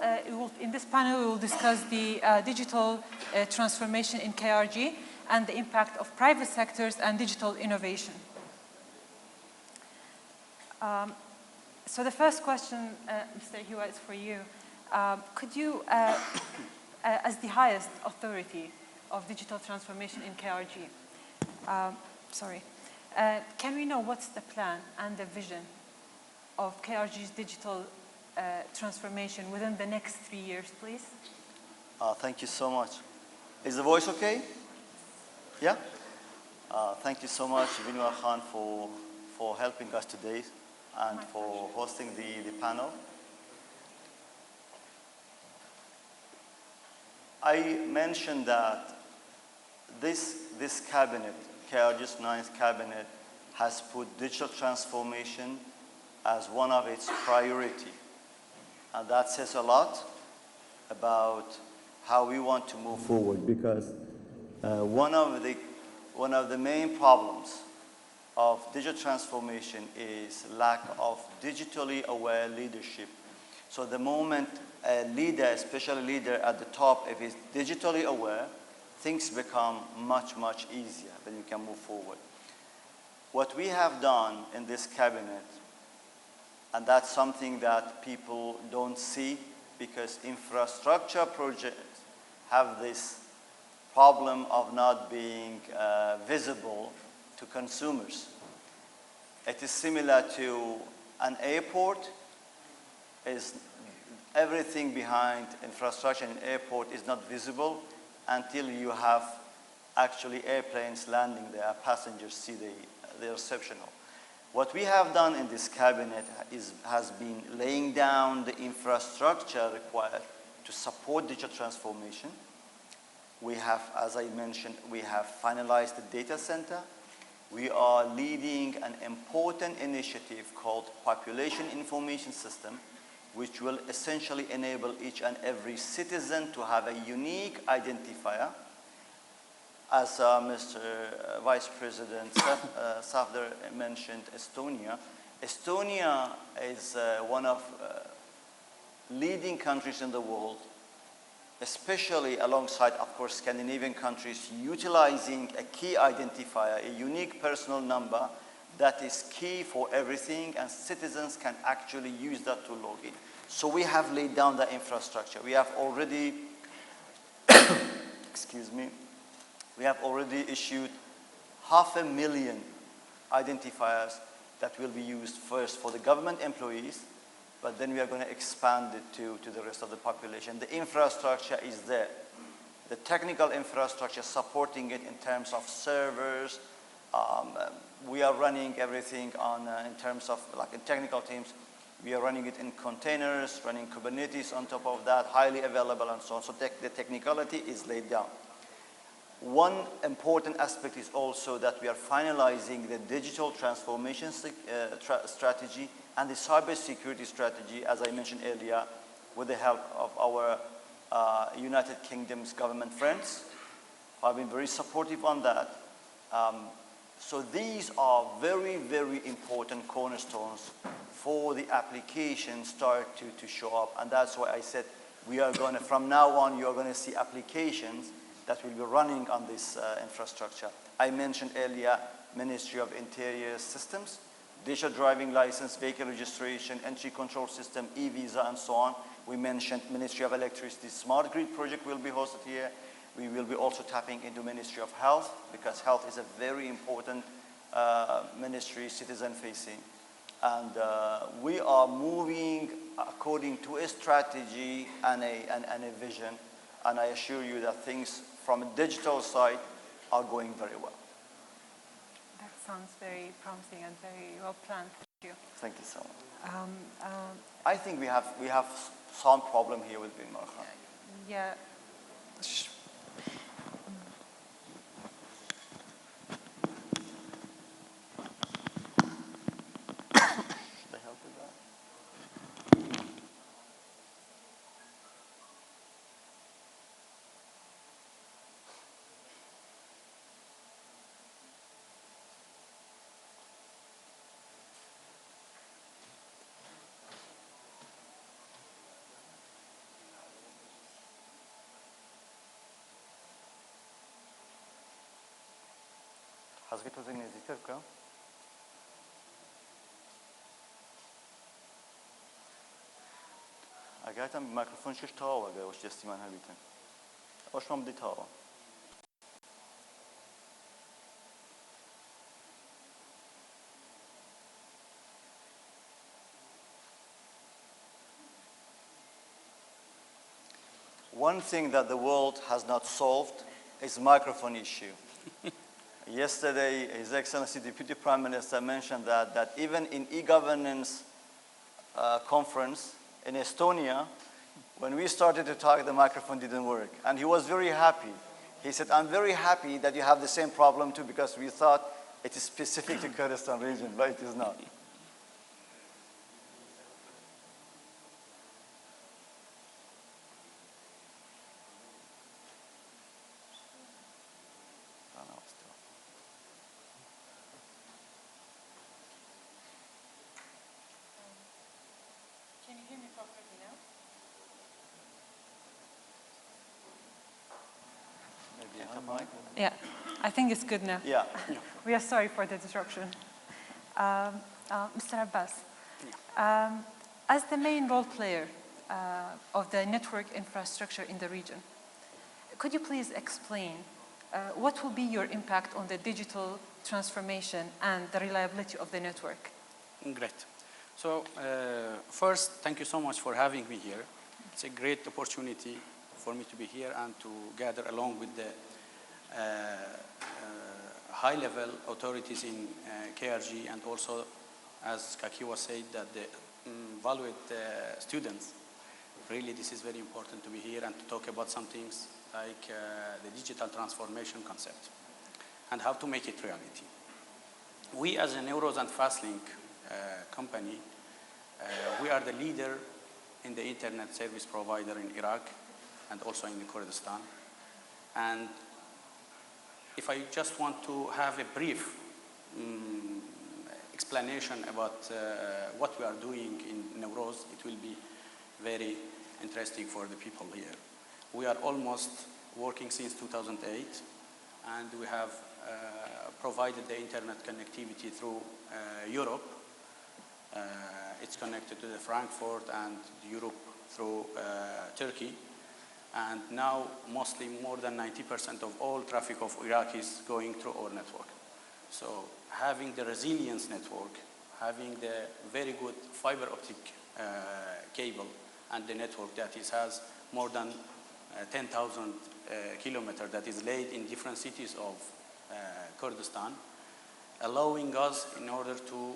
S10: in this panel we will discuss the digital transformation in KRG and the impact of private sectors and digital innovation. So the first question, Mr. Hiwa, is for you. Could you, as the highest authority of digital transformation in KRG, can we know what's the plan and the vision of KRG's digital transformation within the next 3 years, please?
S3: Thank you so much. Is the voice okay? Yeah? Thank you so much, Vinwar Khan, for helping us today and for hosting the panel. I mentioned that this cabinet, KRG's 9th cabinet, has put digital transformation as one of its priority. And that says a lot about how we want to move forward, because one of the main problems of digital transformation is lack of digitally aware leadership. So the moment a leader, especially a leader at the top, if he's digitally aware, things become much, much easier, then you can move forward. What we have done in this cabinet, and that's something that people don't see, because infrastructure projects have this problem of not being visible to consumers. It is similar to an airport. Everything behind infrastructure in an airport is not visible until you have actually airplanes landing there, passengers see the reception hall. What we have done in this cabinet has been laying down the infrastructure required to support digital transformation. We have, as I mentioned, we have finalized the data center. We are leading an important initiative called Population Information System, which will essentially enable each and every citizen to have a unique identifier. As Mr. Vice President Safdar mentioned, Estonia is one of leading countries in the world, especially alongside, of course, Scandinavian countries, utilizing a key identifier, a unique personal number that is key for everything, and citizens can actually use that to log in. So we have laid down the infrastructure. We have already, excuse me, we have already issued 500,000 identifiers that will be used first for the government employees, but then we are going to expand it to the rest of the population. The infrastructure is there. The technical infrastructure supporting it in terms of servers. We are running everything on, in terms of, like in technical teams, we are running it in containers, running Kubernetes on top of that, highly available and so on. So the technicality is laid down. One important aspect is also that we are finalizing the digital transformation strategy and the cybersecurity strategy, as I mentioned earlier, with the help of our United Kingdom's government friends, who have been very supportive on that. So these are very, very important cornerstones for the application start to show up. And that's why I said we are going to, from now on, you are going to see applications that will be running on this infrastructure. I mentioned earlier Ministry of Interior Systems. digital driving license, vehicle registration, entry control system, e-visa, and so on. We mentioned Ministry of Electricity Smart Grid project will be hosted here. We will be also tapping into Ministry of Health, because health is a very important ministry, citizen-facing. And we are moving according to a strategy and a vision. And I assure you that things from a digital side are going very well.
S10: That sounds very promising and very well planned. Thank you.
S3: Thank you so much. I think we have some problem here with Bin Markhan.
S10: Yeah.
S3: حضرتك توزيع نزيتر كم؟ اگر هم میکروفون شش تا اگر وش دستی من هلیتن وش من بدی تا One thing that the world has not solved is microphone issue. Yesterday, His Excellency Deputy Prime Minister mentioned that even in e-governance conference in Estonia, when we started to talk, the microphone didn't work. And he was very happy. He said, I'm very happy that you have the same problem too, because we thought it is specific to Kurdistan region, but it is not.
S10: Can you hear me properly now? Yeah, I think it's good now.
S3: Yeah.
S10: We are sorry for the disruption. Mr. Abbas, as the main role player of the network infrastructure in the region, could you please explain what will be your impact on the digital transformation and the reliability of the network?
S11: Great. So first, thank you so much for having me here. It's a great opportunity for me to be here and to gather along with the high-level authorities in KRG, and also, as Kakiwa said, that the valued students. Really, this is very important to be here and to talk about some things like the digital transformation concept and how to make it reality. We, as a Neuros and Fastlink company, we are the leader in the internet service provider in Iraq and also in Kurdistan. And if I just want to have a brief explanation about what we are doing in Neuros, it will be very interesting for the people here. We are almost working since 2008, and we have provided the internet connectivity through Europe. It's connected to the Frankfurt and Europe through Turkey. And now, mostly more than 90% of all traffic of Iraq is going through our network. So having the resilience network, having the very good fiber optic cable, and the network that has more than 10,000 kilometers that is laid in different cities of Kurdistan, allowing us in order to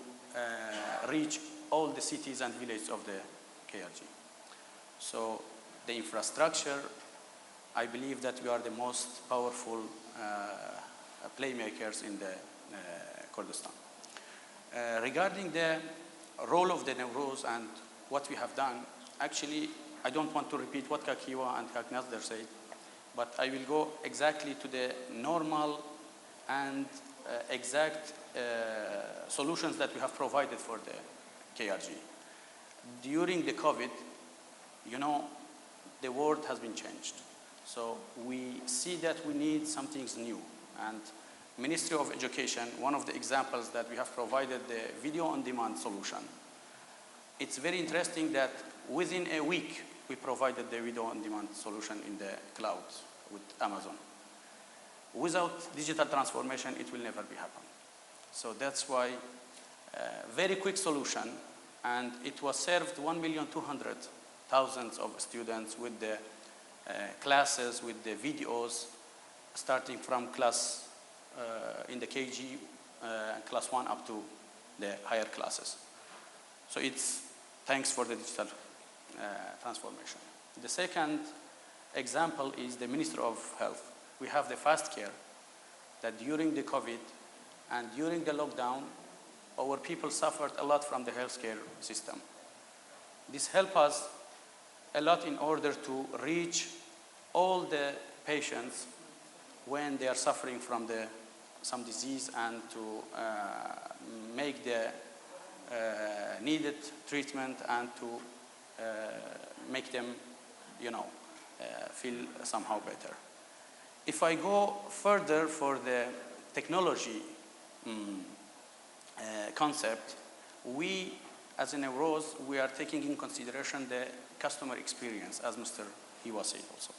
S11: reach all the cities and villages of the KRG. So the infrastructure, I believe that we are the most powerful playmakers in the Kurdistan. Regarding the role of the Neuros and what we have done, actually, I don't want to repeat what Kakiwa and Kak Nazder said, but I will go exactly to the normal and exact solutions that we have provided for the KRG. During the COVID, you know, the world has been changed. So we see that we need some things new. And Ministry of Education, one of the examples that we have provided the video on demand solution. It's very interesting that within a week, we provided the video on demand solution in the cloud with Amazon. Without digital transformation, it will never be happen. So that's why very quick solution, and it was served 1,200,000 of students with the classes, with the videos, starting from class in the KG, class 1 up to the higher classes. So it's thanks for the digital transformation. The second example is the Ministry of Health. We have the fast care that during the COVID and during the lockdown, our people suffered a lot from the healthcare system. This helped us a lot in order to reach all the patients when they are suffering from some disease and to make the needed treatment and to make them, feel somehow better. If I go further for the technology concept, we, as in Rose, we are taking in consideration the customer experience, as Mr. Hiwa said also.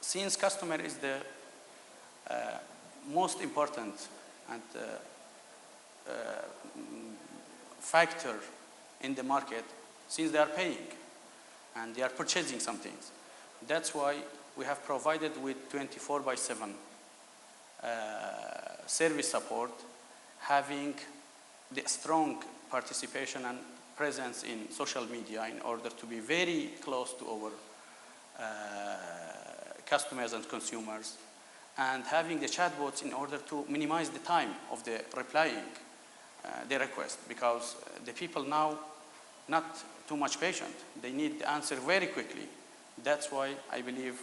S11: Since customer is the most important and factor in the market, since they are paying and they are purchasing some things, that's why we have provided with 24/7 service support, having the strong participation and presence in social media in order to be very close to our customers and consumers, and having the chatbots in order to minimize the time of the replying the request, because the people now not too much patient. They need the answer very quickly. That's why I believe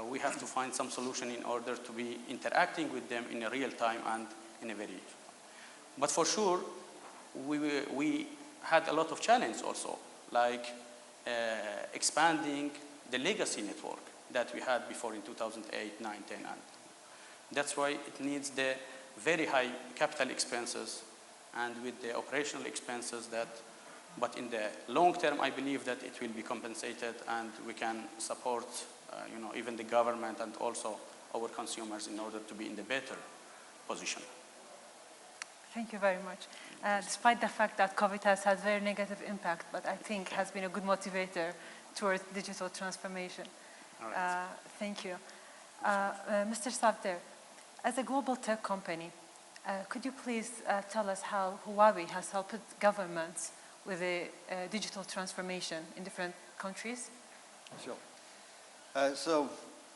S11: we have to find some solution in order to be interacting with them in a real time and in a very. But for sure, we had a lot of challenge also, like expanding the legacy network that we had before in 2008, 9, 10, and that's why it needs the very high capital expenses and with the operational expenses that, but in the long term, I believe that it will be compensated and we can support, even the government and also our consumers in order to be in the better position.
S10: Thank you very much. Despite the fact that COVID has had very negative impact, but I think has been a good motivator towards digital transformation.
S11: All right.
S10: Thank you. Mr. Safder, as a global tech company, could you please tell us how Huawei has helped governments with the digital transformation in different countries?
S7: Sure. So,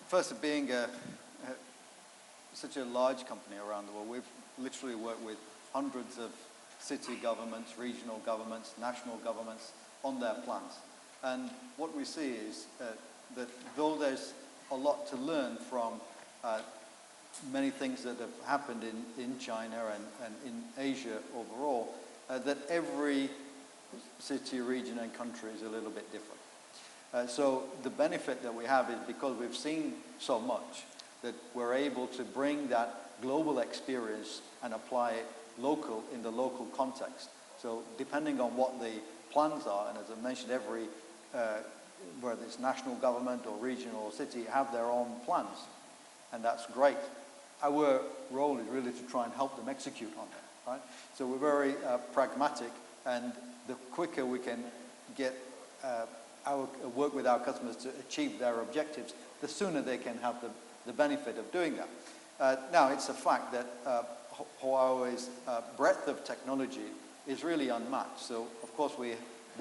S7: first, being such a large company around the world, we've literally worked with hundreds of city governments, regional governments, national governments on their plans. And what we see is that though there's a lot to learn from many things that have happened in China and in Asia overall, that every city, region and country is a little bit different. So the benefit that we have is because we've seen so much that we're able to bring that global experience and apply it in the local context. So depending on what the plans are, and as I mentioned, every whether it's national government or regional or city have their own plans, and that's great. Our role is really to try and help them execute on that, right? So we're very pragmatic, and the quicker we can get work with our customers to achieve their objectives, the sooner they can have the benefit of doing that. Now, it's a fact that Huawei's breadth of technology is really unmatched. So, of course, we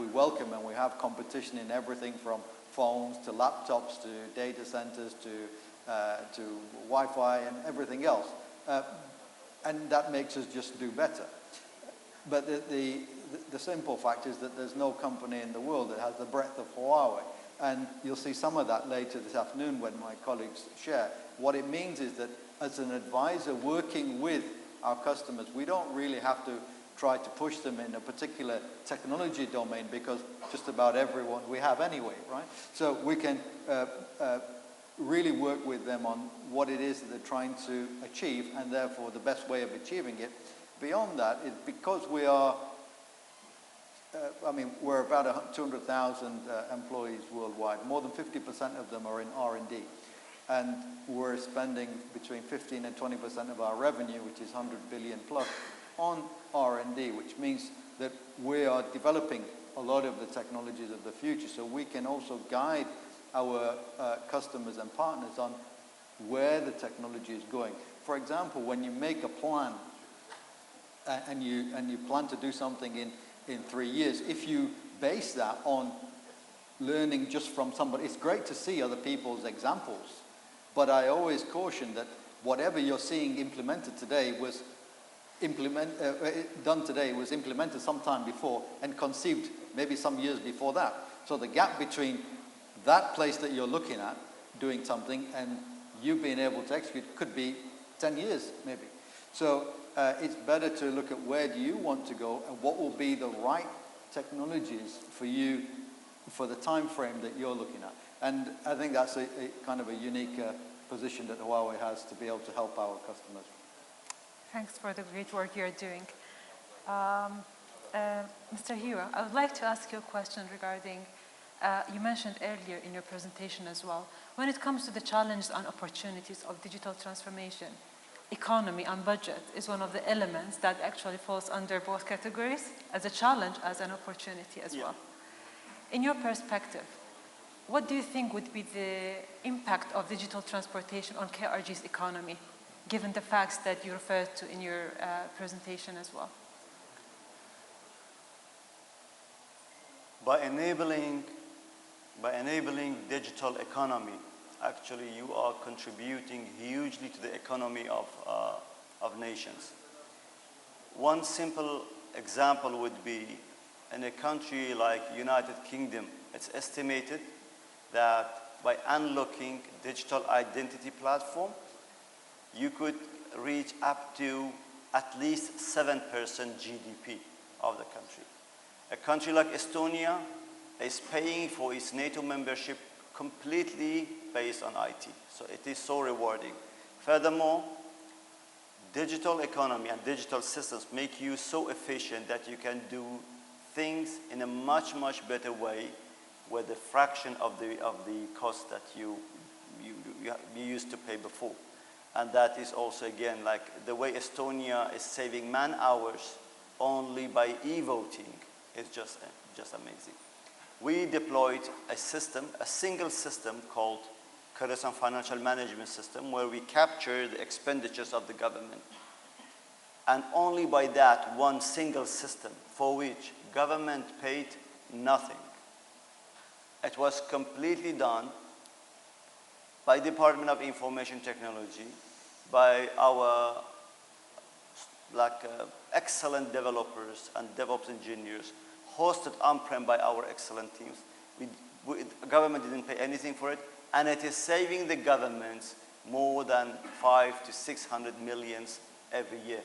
S7: welcome and we have competition in everything from phones to laptops to data centers to Wi-Fi and everything else. And that makes us just do better. But the simple fact is that there's no company in the world that has the breadth of Huawei. And you'll see some of that later this afternoon when my colleagues share. What it means is that as an advisor working with our customers, we don't really have to try to push them in a particular technology domain because just about everyone we have anyway, right? So we can really work with them on what it is that they're trying to achieve, and therefore the best way of achieving it. Beyond that, is because we are, we're about 200,000 employees worldwide. More than 50% of them are in R&D. And we're spending between 15 and 20% of our revenue, which is 100 billion plus, on R&D, which means that we are developing a lot of the technologies of the future, so we can also guide our customers and partners on where the technology is going. For example, when you make a plan and you plan to do something in 3 years, if you base that on learning just from somebody, it's great to see other people's examples, but I always caution that whatever you're seeing implemented today was done today was implemented sometime before and conceived maybe some years before that. So the gap between that place that you're looking at doing something and you being able to execute could be 10 years maybe. So it's better to look at where do you want to go and what will be the right technologies for you for the time frame that you're looking at. And I think that's a kind of a unique position that Huawei has to be able to help our customers.
S10: Thanks for the great work you're doing. Mr. Hira, I would like to ask you a question regarding, you mentioned earlier in your presentation as well, when it comes to the challenges and opportunities of digital transformation, economy and budget is one of the elements that actually falls under both categories, as a challenge, as an opportunity as well. In your perspective, what do you think would be the impact of digital transportation on KRG's economy, given the facts that you referred to in your presentation as well?
S3: By enabling digital economy, actually you are contributing hugely to the economy of nations. One simple example would be in a country like United Kingdom, it's estimated that by unlocking digital identity platform, you could reach up to at least 7% GDP of the country. A country like Estonia is paying for its NATO membership completely based on IT. So it is so rewarding. Furthermore, digital economy and digital systems make you so efficient that you can do things in a much, much better way with a fraction of the cost that you used to pay before. And that is also, again, like the way Estonia is saving man hours only by e-voting is just amazing. We deployed a system, a single system called Kerasan Financial Management System, where we capture the expenditures of the government. And only by that one single system, for which government paid nothing. It was completely done by Department of Information Technology, by our excellent developers and DevOps engineers, hosted on-prem by our excellent teams. The government didn't pay anything for it, and it is saving the governments more than 500 to 600 millions every year.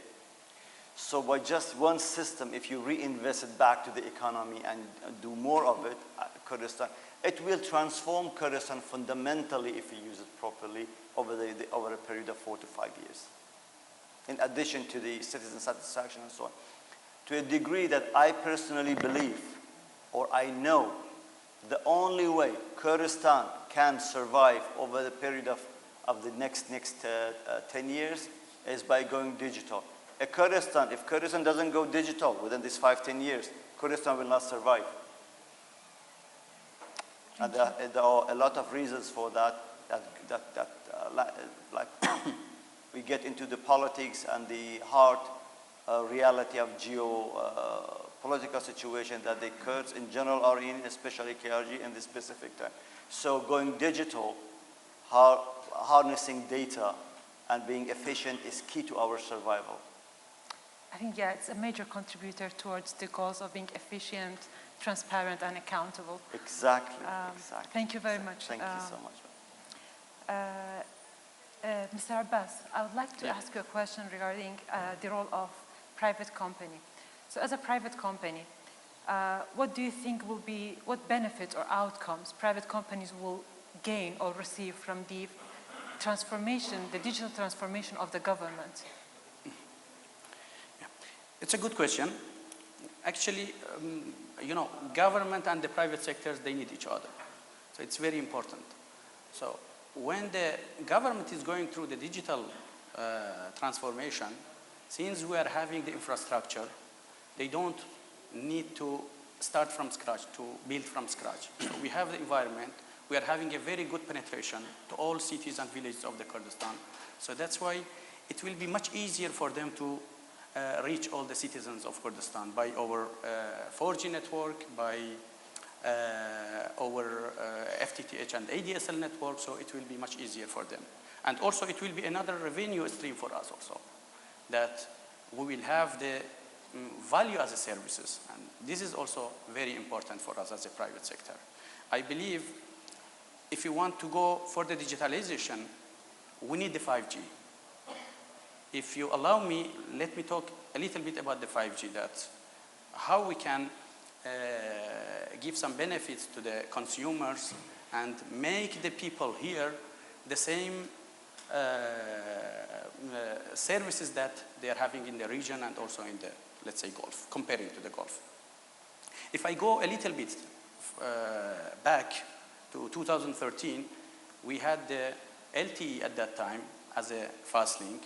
S3: So by just one system, if you reinvest it back to the economy and do more of it, Kurdistan, it will transform Kurdistan fundamentally if you use it properly over a period of 4 to 5 years. In addition to the citizen satisfaction and so on. To a degree that I personally believe, or I know, the only way Kurdistan can survive over the period of the next 10 years is by going digital. If Kurdistan doesn't go digital within these 5-10 years, Kurdistan will not survive. And there are a lot of reasons for that we get into the politics and the hard reality of geopolitical situation that the Kurds in general are in, especially KRG in this specific time. So going digital, harnessing data and being efficient is key to our survival.
S10: I think, yeah, it's a major contributor towards the goals of being efficient, transparent, and accountable.
S3: Exactly.
S10: Thank you very much.
S3: Thank you so much.
S10: Mr. Abbas, I would like to ask you a question regarding the role of private company. So as a private company, what do you think will be, what benefits or outcomes private companies will gain or receive from the transformation, the digital transformation of the government?
S11: Yeah. It's a good question. Actually, you know, government and the private sectors, they need each other. So it's very important. So when the government is going through the digital transformation, since we are having the infrastructure, they don't need to start from scratch, to build from scratch. So we have the environment. We are having a very good penetration to all cities and villages of the Kurdistan. So that's why it will be much easier for them to reach all the citizens of Kurdistan by our 4G network, by our FTTH and ADSL network, so it will be much easier for them. And also it will be another revenue stream for us also, that we will have the value as a services. And this is also very important for us as a private sector. I believe if you want to go for the digitalization, we need the 5G. If you allow me, let me talk a little bit about the 5G, that how we can give some benefits to the consumers and make the people here the same services that they are having in the region and also in the, let's say, Gulf, comparing to the Gulf. If I go a little bit back to 2013, we had the LTE at that time as a fast link.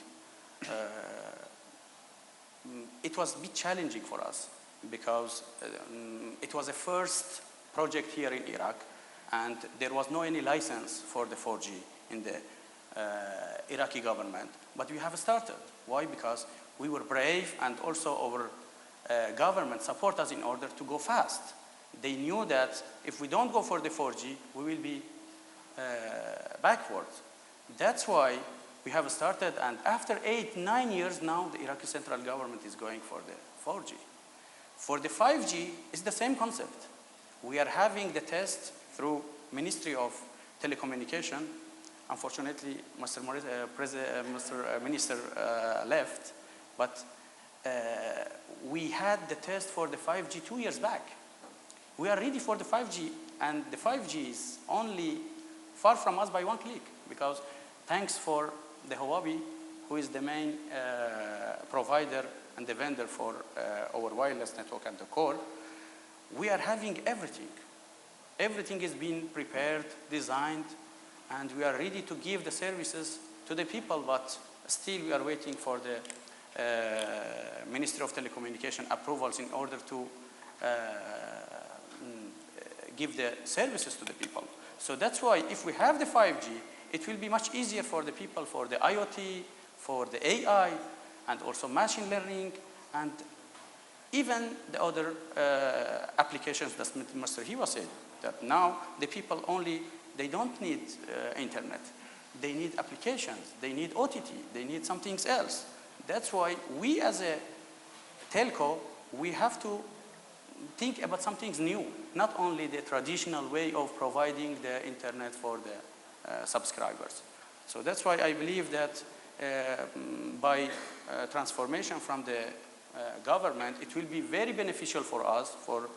S11: It was a bit challenging for us because it was a first project here in Iraq, and there was no any license for the 4G in the Iraqi government. But we have started. Why? Because we were brave, and also our government support us in order to go fast. They knew that if we don't go for the 4G, we will be backwards. That's why we have started, and after 8-9 years now, the Iraqi central government is going for the 4G. For the 5G, it's the same concept. We are having the test through Ministry of Telecommunication. Unfortunately, Mr. Minister left, but we had the test for the 5G 2 years back. We are ready for the 5G, and the 5G is only far from us by 1 click, because thanks for the Huawei, who is the main provider and the vendor for our wireless network and the core, we are having everything. Everything is being prepared, designed, and we are ready to give the services to the people, but still we are waiting for the Ministry of Telecommunication approvals in order to give the services to the people. So that's why if we have the 5G, it will be much easier for the people, for the IoT, for the AI, and also machine learning, and even the other applications that Mr. Hiwa said, that now the people only, they don't need internet. They need applications, they need OTT, they need something else. That's why we as a telco, we have to think about something new, not only the traditional way of providing the internet for the subscribers. So that's why I believe that by transformation from the government, it will be very beneficial for us, for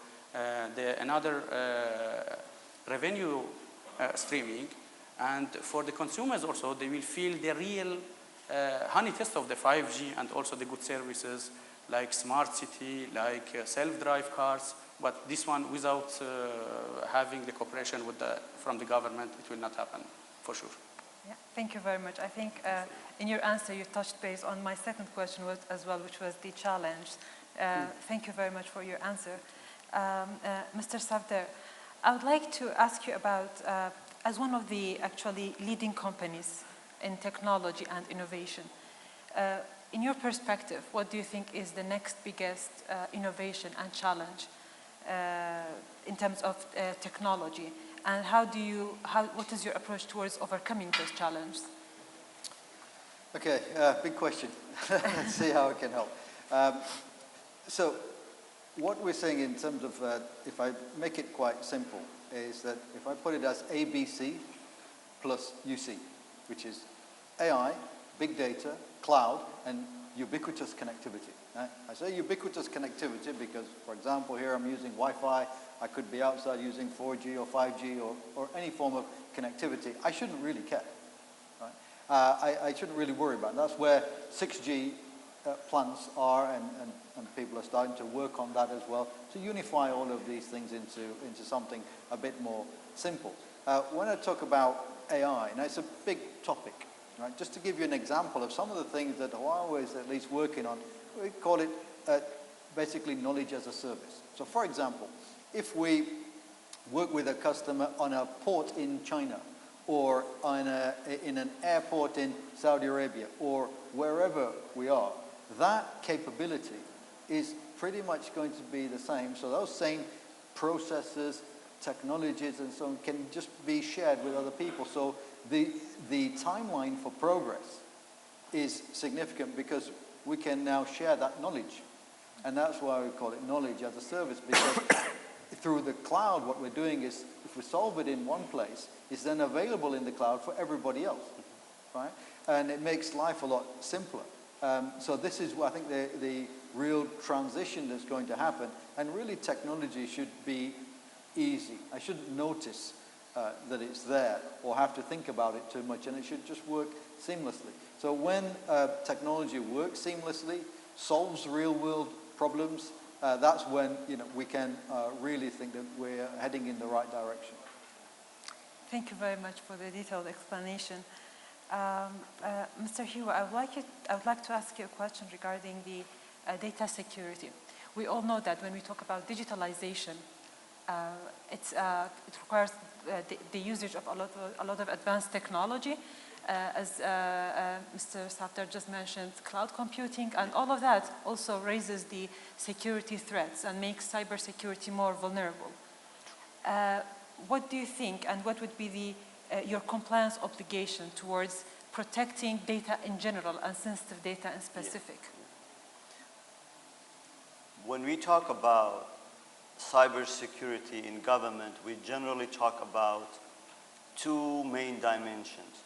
S11: another revenue streaming, and for the consumers also, they will feel the real honey test of the 5G and also the good services like smart city, like self-drive cars, but this one without having the cooperation with from the government, it will not happen for sure.
S10: Yeah, thank you very much. I think in your answer you touched base on my second question as well, which was the challenge. Thank you very much for your answer. Mr. Safder, I would like to ask you about, as one of the actually leading companies in technology and innovation, in your perspective, what do you think is the next biggest innovation and challenge in terms of technology? And what is your approach towards overcoming those challenges?
S7: Okay, big question. Let's see how it can help. So what we're saying in terms of, if I make it quite simple, is that if I put it as ABC plus UC, which is AI, big data, cloud, and ubiquitous connectivity. I say ubiquitous connectivity because, for example, here I'm using Wi-Fi. I could be outside using 4G or 5G or any form of connectivity. I shouldn't really care. Right? I shouldn't really worry about it. That's where 6G plans are, and people are starting to work on that as well, to unify all of these things into something a bit more simple. When I talk about AI, now it's a big topic. Right? Just to give you an example of some of the things that Huawei is at least working on, we call it basically knowledge as a service. So for example, if we work with a customer on a port in China, or in an airport in Saudi Arabia, or wherever we are, that capability is pretty much going to be the same. So those same processes, technologies and so on can just be shared with other people. So the timeline for progress is significant because we can now share that knowledge. And that's why we call it knowledge as a service, because through the cloud what we're doing is, if we solve it in one place, it's then available in the cloud for everybody else, right? And it makes life a lot simpler. So this is, I think, the real transition that's going to happen. And really technology should be easy. I shouldn't notice that it's there or have to think about it too much, and it should just work seamlessly. So when technology works seamlessly, solves real-world problems, that's when we can really think that we're heading in the right direction.
S10: Thank you very much for the detailed explanation. Mr. Hiwa, I would like to ask you a question regarding the data security. We all know that when we talk about digitalization, it requires the usage of a lot of advanced technology, as Mr. Safdar just mentioned, cloud computing, and all of that also raises the security threats and makes cybersecurity more vulnerable. What do you think, and what would be your compliance obligation towards protecting data in general and sensitive data in specific?
S3: When we talk about cybersecurity in government, we generally talk about two main dimensions.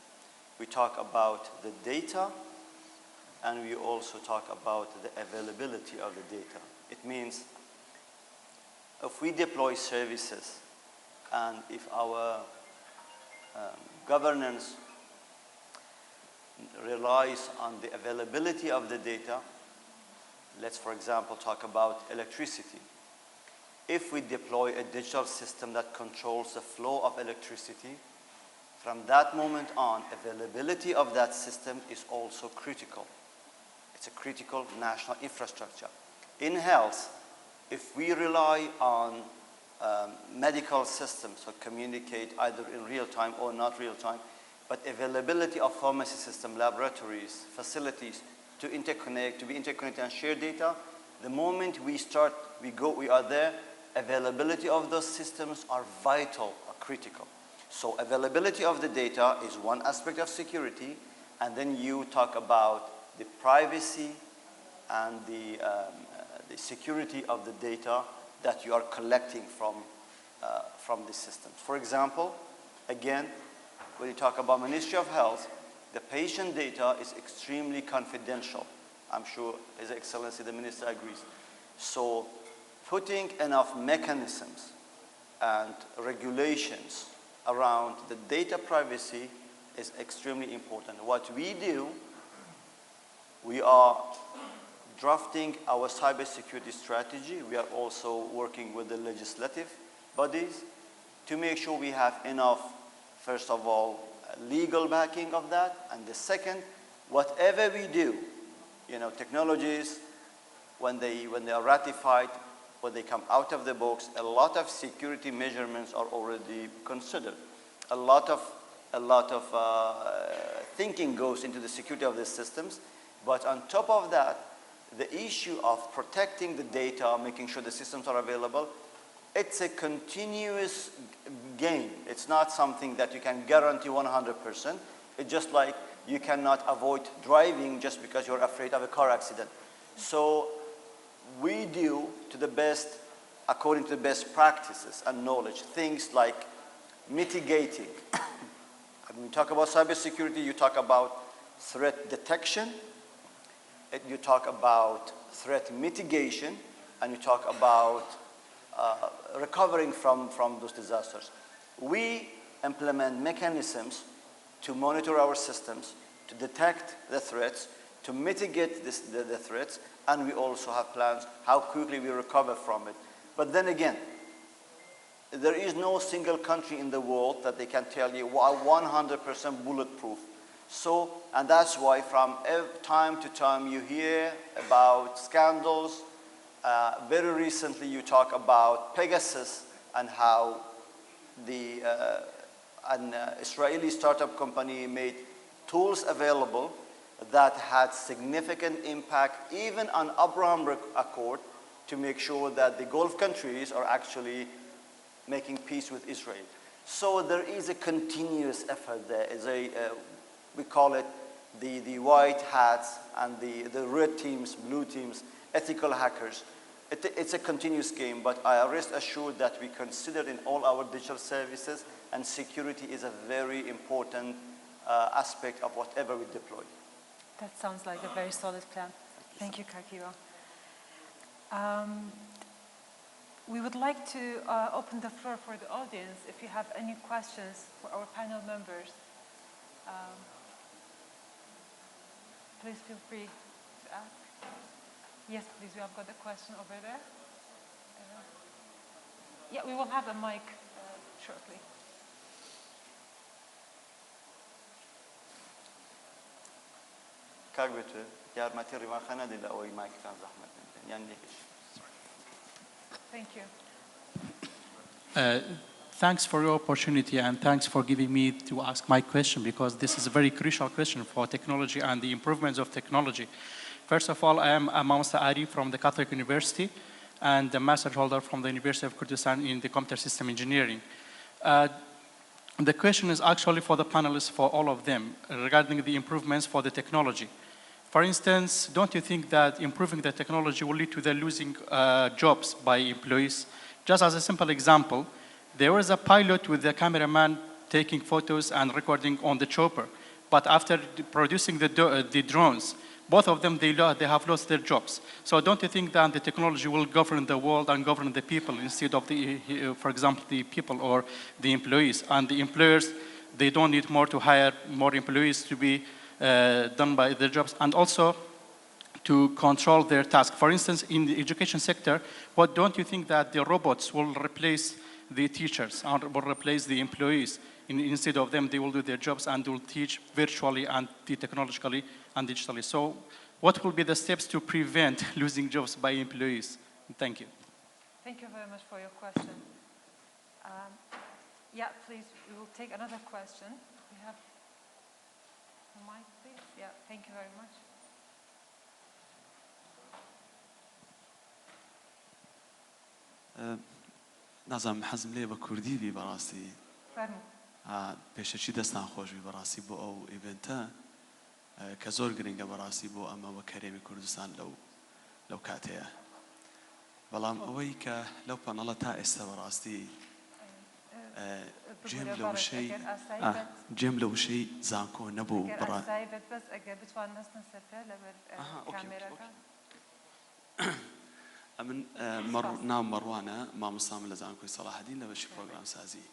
S3: We talk about the data, and we also talk about the availability of the data. It means if we deploy services and if our governance relies on the availability of the data, let's, for example, talk about electricity. If we deploy a digital system that controls the flow of electricity, from that moment on, availability of that system is also critical. It's a critical national infrastructure. In health, if we rely on medical systems to communicate either in real time or not real time, but availability of pharmacy system, laboratories, facilities to interconnect, to be interconnected and share data, the moment we are there, availability of those systems are vital or critical. So availability of the data is one aspect of security, and then you talk about the privacy and the security of the data that you are collecting from the systems. For example, again, when you talk about Ministry of Health, the patient data is extremely confidential. I'm sure His Excellency the Minister agrees. So putting enough mechanisms and regulations around the data privacy is extremely important. What we do, we are drafting our cybersecurity strategy. We are also working with the legislative bodies to make sure we have enough, first of all, legal backing of that, and the second, whatever we do, technologies, when they are ratified, when they come out of the box, a lot of security measurements are already considered. A lot of thinking goes into the security of these systems, but on top of that, the issue of protecting the data, making sure the systems are available, it's a continuous game. It's not something that you can guarantee 100%. It's just like you cannot avoid driving just because you're afraid of a car accident. So we do to the best, according to the best practices and knowledge, things like mitigating. When we talk about cybersecurity, you talk about threat detection, You talk about threat mitigation, and you talk about recovering from those disasters. We implement mechanisms to monitor our systems, to detect the threats, to mitigate the threats, and we also have plans how quickly we recover from it. But then again, there is no single country in the world that they can tell you 100% bulletproof. So, and that's why from time to time you hear about scandals. Very recently you talk about Pegasus and how an Israeli startup company made tools available that had significant impact even on Abraham Accord to make sure that the Gulf countries are actually making peace with Israel. So there is a continuous effort there. We call it the white hats and the red teams, blue teams, ethical hackers. It's a continuous game, but I rest assured that we consider in all our digital services, and security is a very important aspect of whatever we deploy.
S10: That sounds like a very solid plan. Thank you, Kakiwa. We would like to open the floor for the audience. If you have any questions for our panel members, please feel free to ask. Yes, please, we have got a question over there. Yeah, we will have a mic shortly. Thank you.
S12: Thanks for your opportunity, and thanks for giving me to ask my question, because this is a very crucial question for technology and the improvements of technology. First of all, I am Imam Sa'ari from the Catholic University and a master holder from the University of Kurdistan in the computer system engineering. The question is actually for the panelists, for all of them, regarding the improvements for the technology. For instance, don't you think that improving the technology will lead to the losing jobs by employees? Just as a simple example, there was a pilot with the cameraman taking photos and recording on the chopper. But after producing the drones, both of them, they have lost their jobs. So don't you think that the technology will govern the world and govern the people instead of, for example, the people or the employees? And the employers, they don't need more to hire more employees to be done by their jobs, and also to control their task. For instance, in the education sector, what don't you think that the robots will replace the teachers or will replace the employees? Instead of them, they will do their jobs and will teach virtually and technologically and digitally. So what will be the steps to prevent losing jobs by employees? Thank you.
S10: Thank you very much for your question. Yeah, please, we will take another question. We have a mic, please. Yeah, thank you very much.
S13: نازم حەزم لێ بە کوردی بی بەڕاستی پێشەچی دەستان خۆش بی بەڕاستی بۆ ئەو ئیڤێنتە کە زۆر گرنگە بەڕاستی بۆ ئەمە وە کەرێمی کوردستان لەو کاتەیە. بەڵام ئەوەی کە لەو پەنەڵە تا ئێستا بەڕاستی جێم لە وشەی زانکۆ نەبوو من ناو مەڕوانە مامۆستام لە زانکۆی سەلاحەدین لە بەشی پرۆگرام سازی.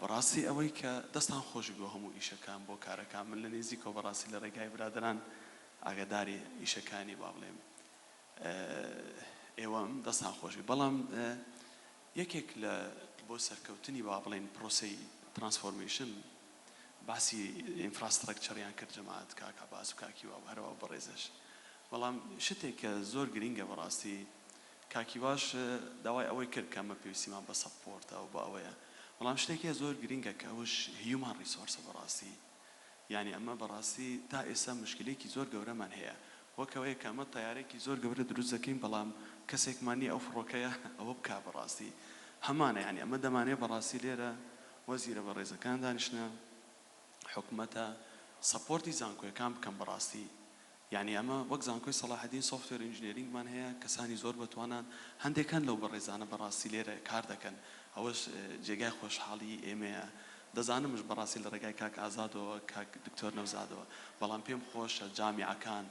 S13: بەڕاستی ئەوەی کە دەستان خۆش بۆ هەموو ئیشەکان بۆ کارەکان من لە نێزیکەوە بەڕاستی لە ڕێگای برادران ئاگاداری ئیشەکانی با بڵێم ئێوەم دەستان خۆش بی. بەڵام یەکێک لە بۆ سەرکەوتنی با بڵێن پرۆسەی ترانسفۆرمیشن باسی ئینفراستراکچەریان کرد جەماعەت کاک عەباس و کاکیوا و هەروە بەڕێزەش. بەڵام شتێک کە زۆر گرینگە بەڕاستی کاکیواش داوای ئەوەی کرد کە ئەمە پێویستیمان بە سەپۆرتە و بە ئەوەیە. بەڵام شتێکی زۆر گرینگە کە ئەوش هیومان ریسۆرسە بەڕاستی. یعنی ئەمە بەڕاستی تا ئێستا مشکلێکی زۆر گەورەمان هەیە. وەکەوەیە کە ئەمە تەیارێکی زۆر گەورە دروست دەکەین بەڵام کەسێکمانی ئەو فڕۆکەیە ئەوە بکا بەڕاستی. هەمانە یعنی ئەمە دەمانێت بەڕاستی لێرە وەزیرە بەڕێزەکان دانیشتە حکومەتە سەپۆرتی زانکۆیەکان بکەم بەڕاستی. یعنی ئەمە وەک زانکۆی سەلاحەدین سۆفتوێر ئینجینێرینگمان هەیە کەسانی زۆر بەتوانان هەندێکان لەو بەڕێزانە بەڕاستی لێرە کار دەکەن. ئەوەش جێگای خۆشحاڵی ئێمەیە. دەزانمش بەڕاستی لە ڕێگای کاک ئازادەوە کاک دکتۆر نەوزادەوە. بەڵام پێم خۆشە جامیعەکان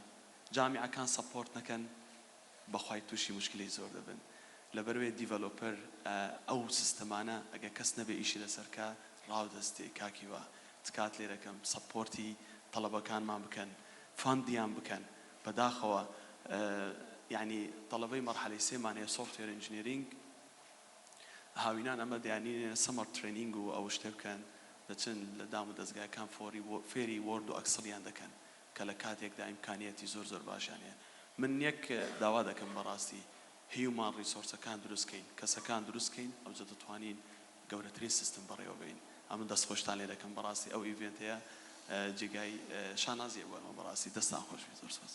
S13: جامعەکان سەپۆرت نەکەن بەخوای تووشی مشکلی زۆر دەبن لەبەرەوەی دیڤەلۆپەر ئەو سیستەمانە ئەگە کەس نەبێ ئیشی لەسەرکە ڕاودەستێ کاکیوە تکات لێرەکەم سەپۆرتی تەڵەبەکانمان بکەن فاندیان بکەن بەداخەوە یعنی تەڵەبەی مەرحەلەی سێمان هەیە سۆفتوێر ئینجینێرینگ هاوینان ئەمە دەیانینێ سەمەر ترێنینگ و ئەو شتێ بکەن دەچن لە دام و دەستگاکان فێری وۆرد و ئەکسڵیان دەکەن کە لە کاتێکدا ئیمکانیەتی زۆر زۆر باشیان هەیە من یەک داوا دەکەم بەڕاستی هیومان ریسۆرسەکان دروستکەین کەسەکان دروستکەین ئەوجە دەتوانین گەورەترین سیستم بەڕێوە بین ئەمە دەستخۆشتان لێ دەکەم بەڕاستی ئەو ئیڤێنتەیە جێگای شانازیە بووە بەڕاستی دەستان خۆش بێت زۆر سپاس.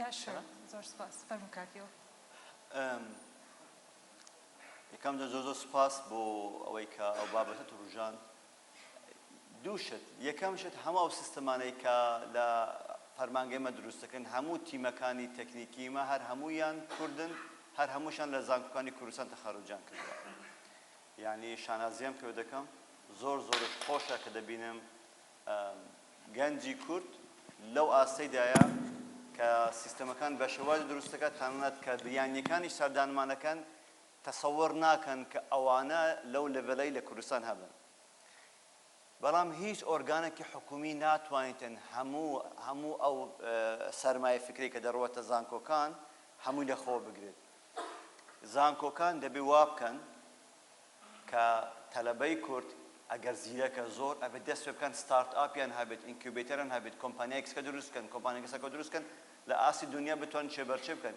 S10: Yeah, sure. زۆر سپاس. فەرموو کاکیەوە.
S3: یەکەم زۆر سپاس بۆ ئەوەی کە ئەو بابەتە ڕوژان دووشت یەکەم شت هەموو ئەو سیستەمانەی کە لە فەرمانگەیمە دروستەکەن هەموو تیمەکانی تەکنیکیمە هەر هەموویان کوردن هەر هەمووشان لە زانکۆکانی کوردستان تەخەڕوجان کردووە یعنی شانازیان پێوە دەکەم زۆر زۆرش خۆشە کە دەبینم گەنجی کورد لەو ئاستەیدایە کە سیستەمەکان بە شێوازی دروستەکە تەنانەت کە بیانیەکانی سەردانمانەکەن تەسەووڕ ناکەن کە ئەوانە لەو لەڤەلەی لە کوردستان هەبن بەڵام هیچ ئۆرگانێکی حکومی ناتوانێتن هەموو ئەو سەرمایە فکری کە دەڕوەتە زانکۆکان هەمووی لەخۆ بگرێت زانکۆکان دەبێ وا بکەن کە تەلەبەی کورد ئەگەر زیرەکە زۆر ئەبێت دەست پێ بکەن ستارت ئاپیان هەبێت ئینکیوبێتەران هەبێت کۆمپانیایەکسکە دروستکەن کۆمپانیایەکسەکە دروستکەن لە ئاسی دنیا بتوانن چێبەرچێ بکەن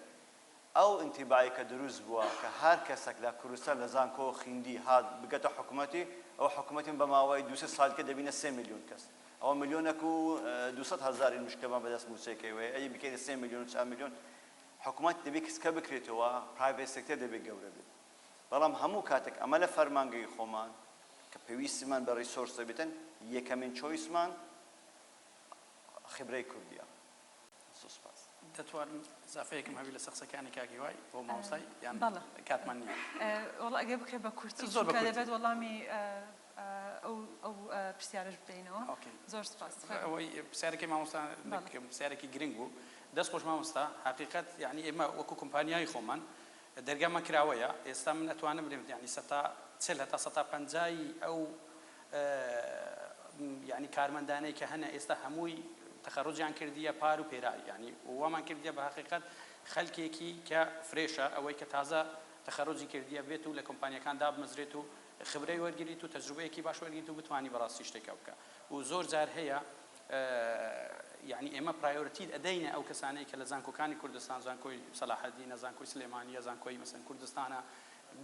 S3: ئەو ئینتیبایی کە دروست بووە کە هەر کەسێک لە کوردستان لە زانکۆ خیندی هات بگەتە حکوومەتی ئەو حکوومەتین بە ماوەی 200 ساڵکە دەبینە 3 میلیۆن کەس ئەوە میلیۆنێک و 200,000 مشکەمان بەدەست موچێکەوەی ئەی بکەیتە 3 میلیۆن 4 میلیۆن حکوومەت دەبێت کەسکە بکرێتەوە پرایڤێت سێکتەر دەبێت گەورە بێت بەڵام هەموو کاتێک ئەمە لە فەرمانگەی خۆمان کە پێویستیمان بە ریسۆرس دەبێتن یەکەمین چۆیسمان خبرەی کوردیە
S14: دەتوانم زافەیەکم هەبی لە سەقسەکانی کاگیوای بۆ مامۆستای یان کاتمان نییە
S10: وەڵا ئەگەر بکرێت بە کورتی چونکە دەبێت وەڵامی ئەو پرسیارش بدەینەوە زۆر سپاس
S14: ئەوەی پرسیارەکەی مامۆستا پرسیارێکی گرنگ بوو دەست خۆش مامۆستا حقیقەت یعنی ئێمە وەکو کۆمپانیای خۆمان دەرگامان کراوەیە ئێستا من ئەتوانم بڵێم یعنی 40 هەتا 150 ئەو یعنی کارمەندانەی کە هەنە ئێستا هەمووی تەخەڕوجیان کردیە پار و پێرای یعنی وامان کردیە بە حقیقەت خەلکێکی کە فرێشە ئەوەی کە تازە تەخەڕوجی کردیە بێت و لە کۆمپانیەکان دابمەزرێت و خبرەی وەرگریت و تەجروبەیەکی باش وەرگریت و بتوانی بەڕاستی شتێکە بکە و زۆر جار هەیە یعنی ئێمە پرایۆرەتی ئەدەینە ئەو کەسانەی کە لە زانکۆکانی کوردستان زانکۆی سەلاحەدینە زانکۆی سلێمانیە زانکۆی مەسەن کوردستانە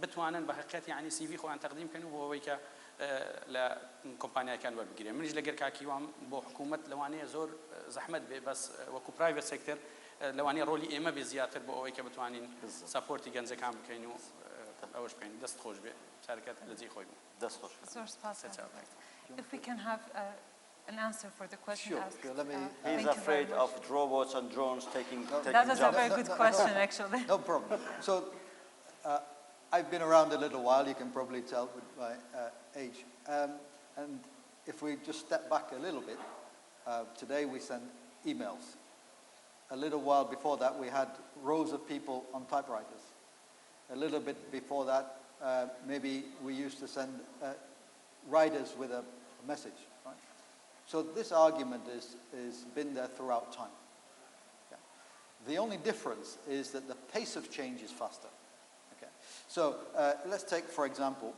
S14: بتوانن بە حقیقەت یعنی سیڤی خۆیان تەقدیم بکەن و بۆ ئەوەی کە لە کۆمپانیاکان وەربگرێن منیش لەگەر کاکیوام بۆ حکوومەت لەوانەیە زۆر زەحمەت بێ بەس وەکو پرایڤێت سێکتەر لەوانەیە ڕۆلی ئێمە بێ زیاتر بۆ ئەوەی کە بتوانین ساپۆرتی گەنجەکان بکەین و ئەوەش بکەین دەست خۆش بێ شارکەت لە جێی خۆی بوو
S3: دەست خۆش
S10: زۆر سپاس If we can have an answer for the question asked.
S3: He's afraid of robots and drones taking jobs.
S10: That is a very good question, actually.
S7: No problem. So, I've been around a little while, you can probably tell with my age. And if we just step back a little bit, today we send emails. A little while before that, we had rows of people on typewriters. A little bit before that, maybe we used to send riders with a message. Right? So this argument is been there throughout time. Yeah. The only difference is that the pace of change is faster. Okay. So let's take, for example,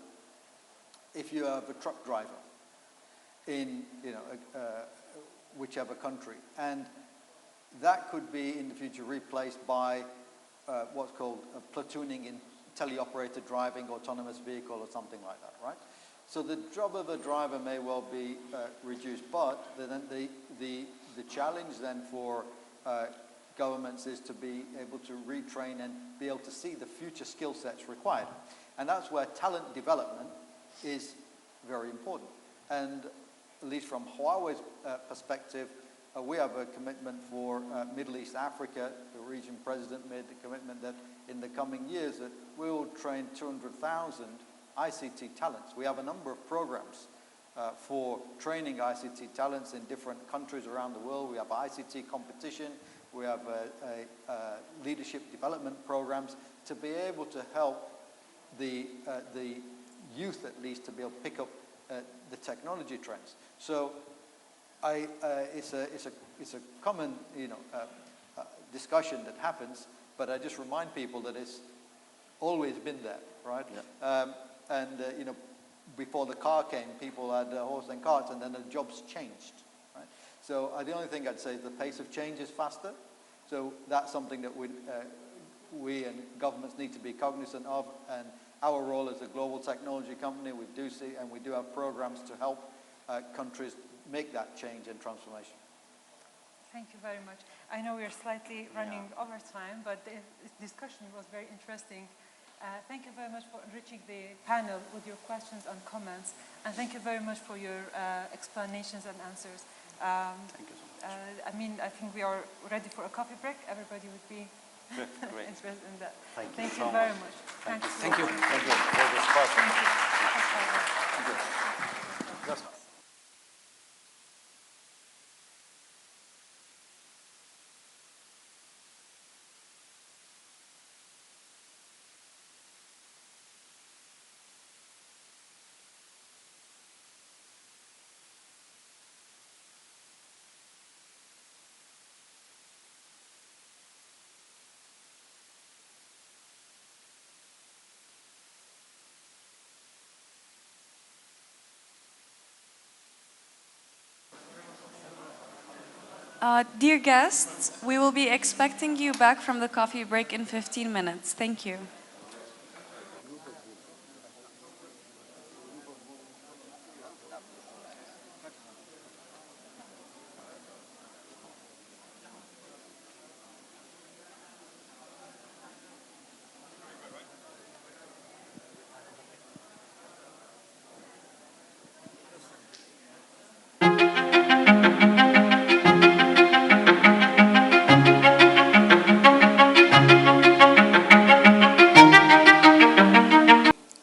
S7: if you have a truck driver in whichever country, and that could be in the future replaced by what's called platooning in teleoperated driving, autonomous vehicle, or something like that, right? So the job of a driver may well be reduced, but then the challenge then for governments is to be able to retrain and be able to see the future skill sets required. And that's where talent development is very important. And at least from Huawei's perspective, we have a commitment for Middle East Africa. The region president made the commitment that in the coming years that we will train 200,000 ICT talents. We have a number of programs for training ICT talents in different countries around the world. We have ICT competition. We have leadership development programs to be able to help the youth, at least, to be able to pick up the technology trends. So it's a common, discussion that happens, but I just remind people that it's always been there, right? Yeah. Before the car came, people had horse and carts, and then the jobs changed, right? So the only thing I'd say is the pace of change is faster. So that's something that we and governments need to be cognizant of, and our role as a global technology company, we do have programs to help countries make that change and transformation.
S10: Thank you very much. I know we're slightly running over time, but the discussion was very interesting. Thank you very much for enriching the panel with your questions and comments, and thank you very much for your explanations and answers.
S11: Thank you so much.
S10: I think we are ready for a coffee break. Everybody would be interested in that.
S11: Thank
S10: you very much.
S11: Thank you.
S7: Thank you.
S11: Thank you.
S7: Thank you.
S6: Dear guests, we will be expecting you back from the coffee break in 15 minutes. Thank you.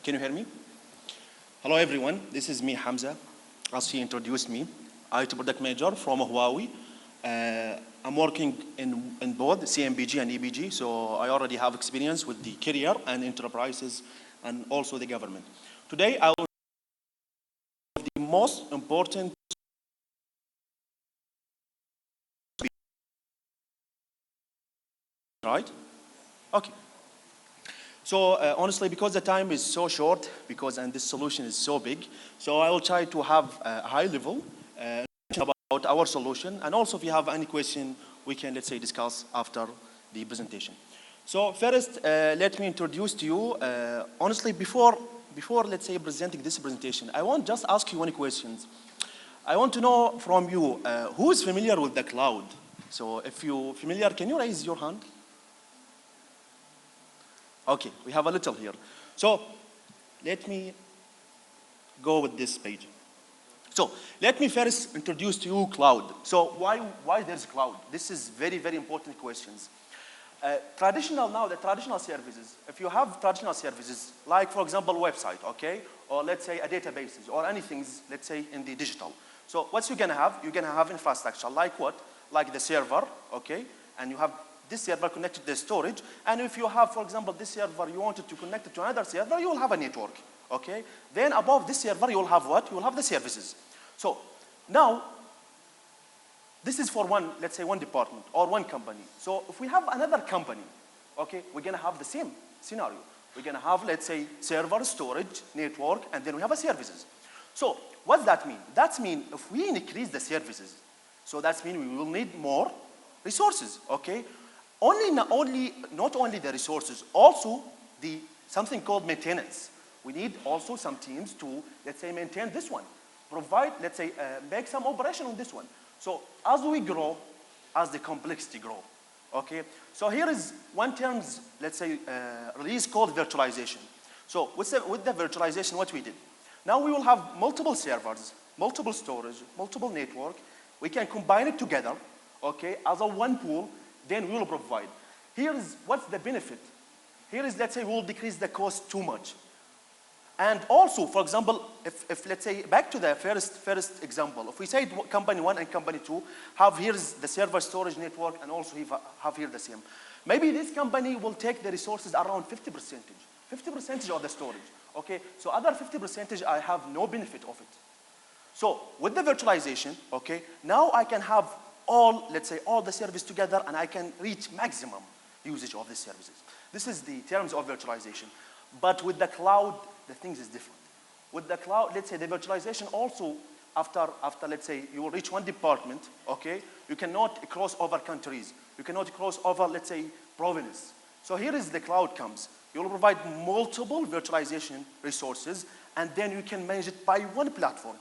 S15: Can you hear me? Hello everyone, this is me, Hamza. As he introduced me, IT product manager from Huawei. I'm working in both CMBG and EBG, so I already have experience with the carrier and enterprises and also the government. Today I will the most important right? Okay. So honestly, because the time is so short, and this solution is so big, so I will try to have a high level about our solution, and also if you have any question, we can, let's say, discuss after the presentation. So first, let me introduce to you, honestly, before, let's say, presenting this presentation, I want just ask you one question. I want to know from you, who is familiar with the cloud? So if you're familiar, can you raise your hand? Okay, we have a little here. So let me go with this page. So let me first introduce to you cloud. So why there's cloud? This is very, very important questions. The traditional services, if you have traditional services, like for example, website, okay? Or let's say a databases or anything, let's say in the digital. So what you're gonna have? You're gonna have infrastructure, like what? Like the server, okay? And you have this server connected to the storage, and if you have, for example, this server, you wanted to connect it to another server, you will have a network, okay? Then above this server, you will have what? You will have the services. So now, this is for one, let's say one department or one company. So if we have another company, okay, we're gonna have the same scenario. We're gonna have, let's say, server, storage, network, and then we have a services. So what does that mean? That means if we increase the services, so that means we will need more resources, okay? Not only the resources, also something called maintenance. We need also some teams to, let's say, maintain this one. Provide, let's say, make some operation on this one. So as we grow, as the complexity grow, okay? So here is one term, let's say, release called virtualization. So with the virtualization, what we did? Now we will have multiple servers, multiple storage, multiple network. We can combine it together, okay, as a one pool. Then we will provide. Here is what's the benefit. Here is, let's say, we will decrease the cost too much. And also, for example, if let's say, back to the first example, if we say company 1 and company 2 have here's the server storage network and also have here the same. Maybe this company will take the resources around 50% of the storage, okay? So other 50% I have no benefit of it. So with the virtualization, okay, now I can have all, let's say, all the services together and I can reach maximum usage of these services. This is the terms of virtualization. But with the cloud, the things is different. With the cloud, let's say the virtualization also, after let's say, you will reach one department, okay? You cannot cross over countries. You cannot cross over, let's say, provinces. So here is the cloud comes. You will provide multiple virtualization resources, and then you can manage it by one platform,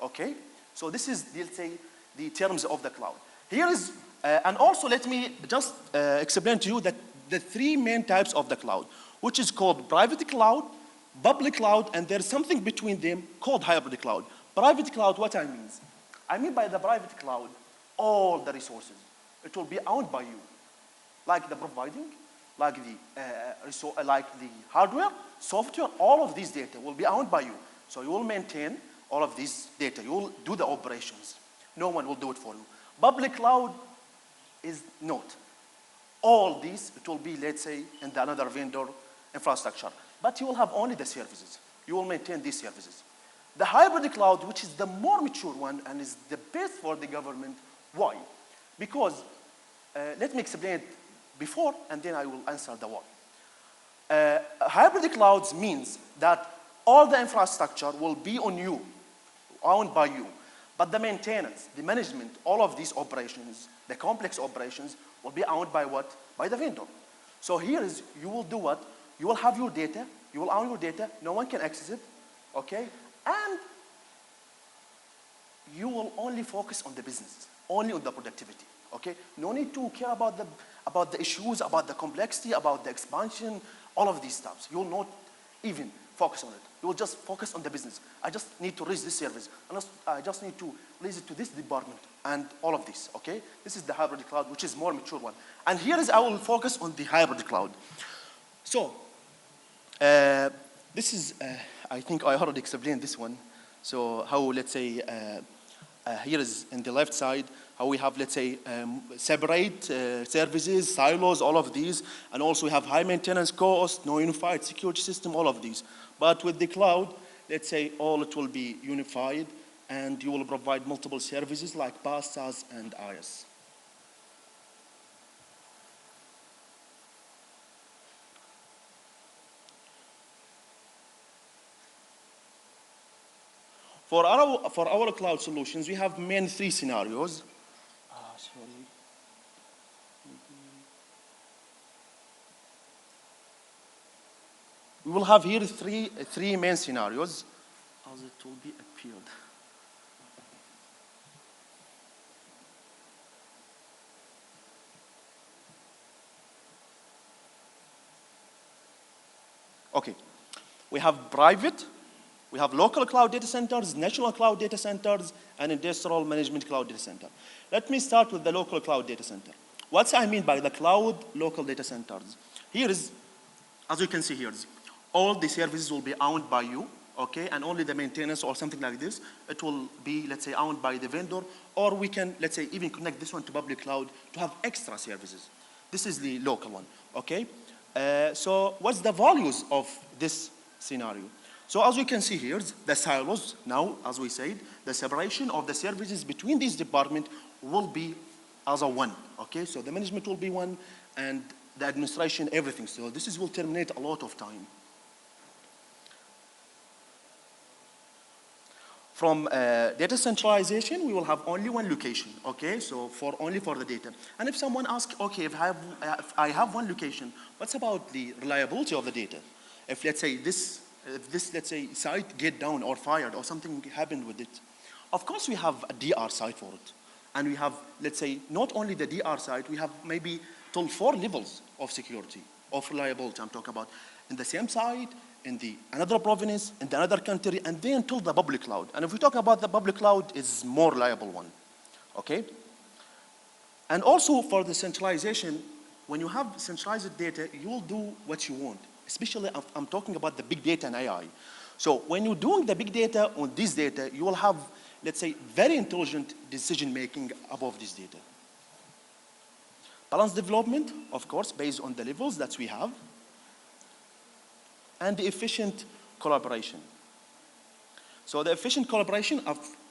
S15: okay? So this is, let's say, the terms of the cloud. Here is, and also let me just explain to you that the 3 main types of the cloud, which is called private cloud, public cloud, and there's something between them called hybrid cloud. Private cloud, what I mean? I mean by the private cloud, all the resources. It will be owned by you. Like the providing, like the hardware, software, all of these data will be owned by you. So you will maintain all of these data. You will do the operations. No one will do it for you. Public cloud is not. All these, it will be, let's say, in the another vendor infrastructure. But you will have only the services. You will maintain these services. The hybrid cloud, which is the more mature one and is the best for the government. Why? Because, let me explain it before and then I will answer the why. Hybrid clouds means that all the infrastructure will be on you, owned by you. But the maintenance, the management, all of these operations, the complex operations will be owned by what? By the vendor. So here is, you will do what? You will have your data, you will own your data, no one can access it, okay? And you will only focus on the business, only on the productivity, okay? No need to care about the issues, about the complexity, about the expansion, all of these stuff. You will not even focus on it. You will just focus on the business. I just need to raise this service. I just need to raise it to this department and all of this, okay? This is the hybrid cloud, which is more mature one. And here is, I will focus on the hybrid cloud. So, this is, I think I already explained this one. So how, let's say, here is in the left side, how we have, let's say, separate services, silos, all of these. And also we have high maintenance cost, no unified security system, all of these. But with the cloud, let's say all it will be unified and you will provide multiple services like PaaS, SaaS, and IaaS. For our cloud solutions, we have main 3 scenarios. We will have here three main scenarios, as it will be appeared. Okay, we have private, we have local cloud data centers, national cloud data centers, and industrial management cloud data center. Let me start with the local cloud data center. What I mean by the cloud local data centers? Here is, as you can see here, all the services will be owned by you, okay, and only the maintenance or something like this, it will be, let's say, owned by the vendor, or we can, let's say, even connect this one to public cloud to have extra services. This is the local one, okay? So what's the values of this scenario? So as you can see here, the silos, now, as we said, the separation of the services between these departments will be as a one, okay? So the management will be one, and the administration, everything. So this will terminate a lot of time. From data centralization, we will have only one location, okay? So only for the data. And if someone asks, okay, if I have one location, what's about the reliability of the data? If let's say this let's say site get down or fired or something happened with it, of course we have a DR site for it. And we have, let's say, not only the DR site, we have maybe till 4 levels of security, of reliability I'm talking about. In the same site, in the another province, in the another country, and then until the public cloud. And if we talk about the public cloud, it's more reliable one, okay? And also for the centralization, when you have centralized data, you will do what you want. Especially, I'm talking about the big data and AI. So when you're doing the big data on this data, you will have, let's say, very intelligent decision-making above this data. Balanced development, of course, based on the levels that we have, and the efficient collaboration. So the efficient collaboration,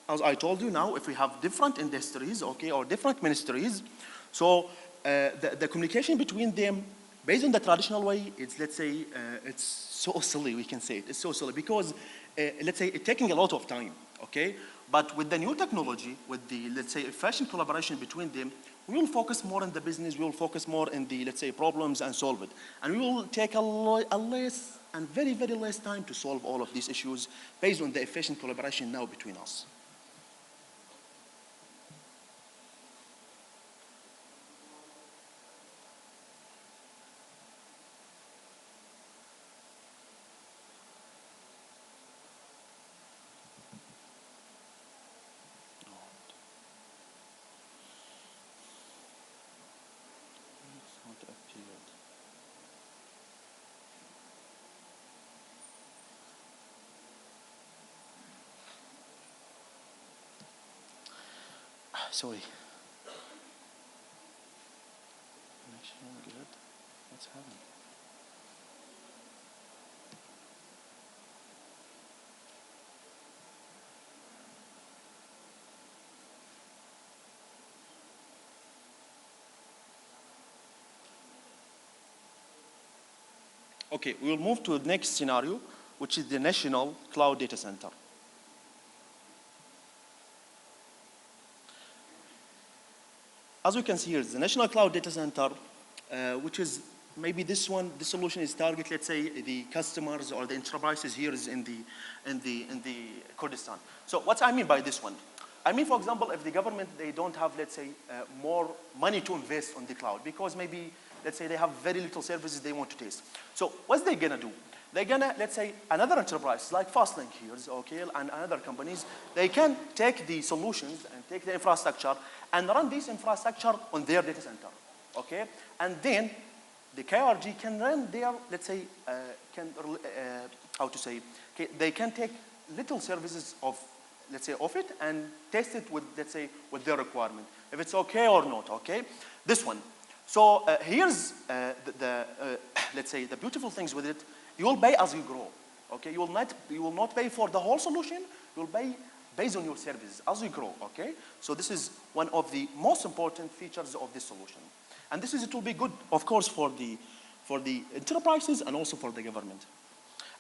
S15: as I told you now, if we have different industries, okay, or different ministries, so the communication between them, based on the traditional way, it's, let's say, it's so silly, we can say it. It's so silly because, let's say, it's taking a lot of time, okay? But with the new technology, with the, let's say, efficient collaboration between them, we will focus more on the business, we will focus more in the, let's say, problems and solve it. And we will take a less and very, very less time to solve all of these issues based on the efficient collaboration now between us. Sorry. Connection good. What's happening? Okay, we will move to the next scenario, which is the National Cloud Data Center. As you can see here, the National Cloud Data Center, which is maybe this one, the solution is target, let's say, the customers or the enterprises here is in the Kurdistan. So what I mean by this one? I mean, for example, if the government, they don't have, let's say, more money to invest on the cloud because maybe, let's say, they have very little services they want to test. So what's they gonna do? They're gonna, let's say, another enterprise like Fastlink here, okay, and other companies, they can take the solutions and take the infrastructure and run this infrastructure on their data center, okay? And then the KRG can run their, let's say, how to say, okay, they can take little services of, let's say, of it and test it with, let's say, with their requirement, if it's okay or not, okay? This one. So here's let's say, the beautiful things with it. You will pay as you grow, okay? You will not pay for the whole solution. You will pay based on your services as you grow, okay? So this is one of the most important features of this solution. And this is, it will be good, of course, for the enterprises and also for the government.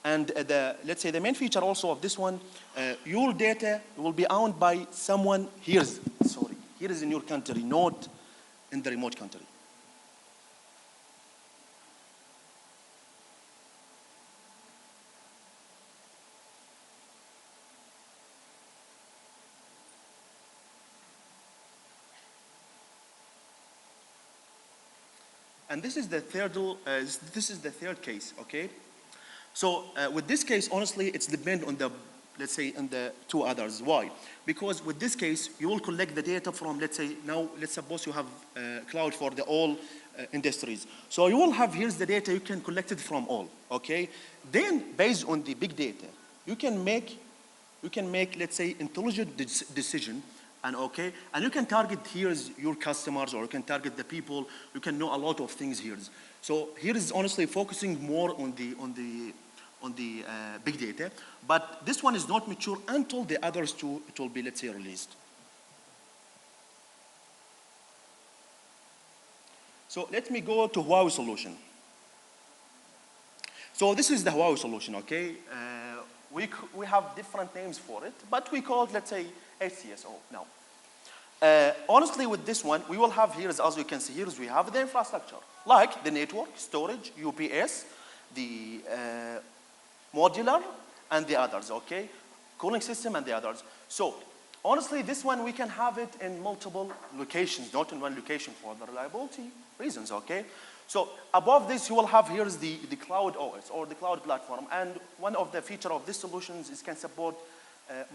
S15: And let's say the main feature also of this one, your data will be owned by someone here is in your country, not in the remote country. And this is the third case, okay? So with this case, honestly, it's depend on the, let's say, on the two others. Why? Because with this case, you will collect the data from, let's say, now, let's suppose you have cloud for the all industries. So you will have, here's the data, you can collect it from all, okay? Then, based on the big data, you can make, let's say, intelligent decision. And okay, and you can target here's your customers, or you can target the people. You can know a lot of things here. So here is honestly focusing more on the big data, but this one is not mature until the others two it will be, let's say, released. So let me go to Huawei Solution. So this is the Huawei Solution, okay? We have different names for it, but we call it, let's say, HCSO now. Honestly, with this one, we will have here, as you can see here, we have the infrastructure, like the network, storage, UPS, the modular, and the others, okay? Cooling system and the others. So, honestly, this one, we can have it in multiple locations, not in one location for the reliability reasons, okay? So, above this, you will have here is the cloud OS, or the cloud platform, and one of the features of this solutions is can support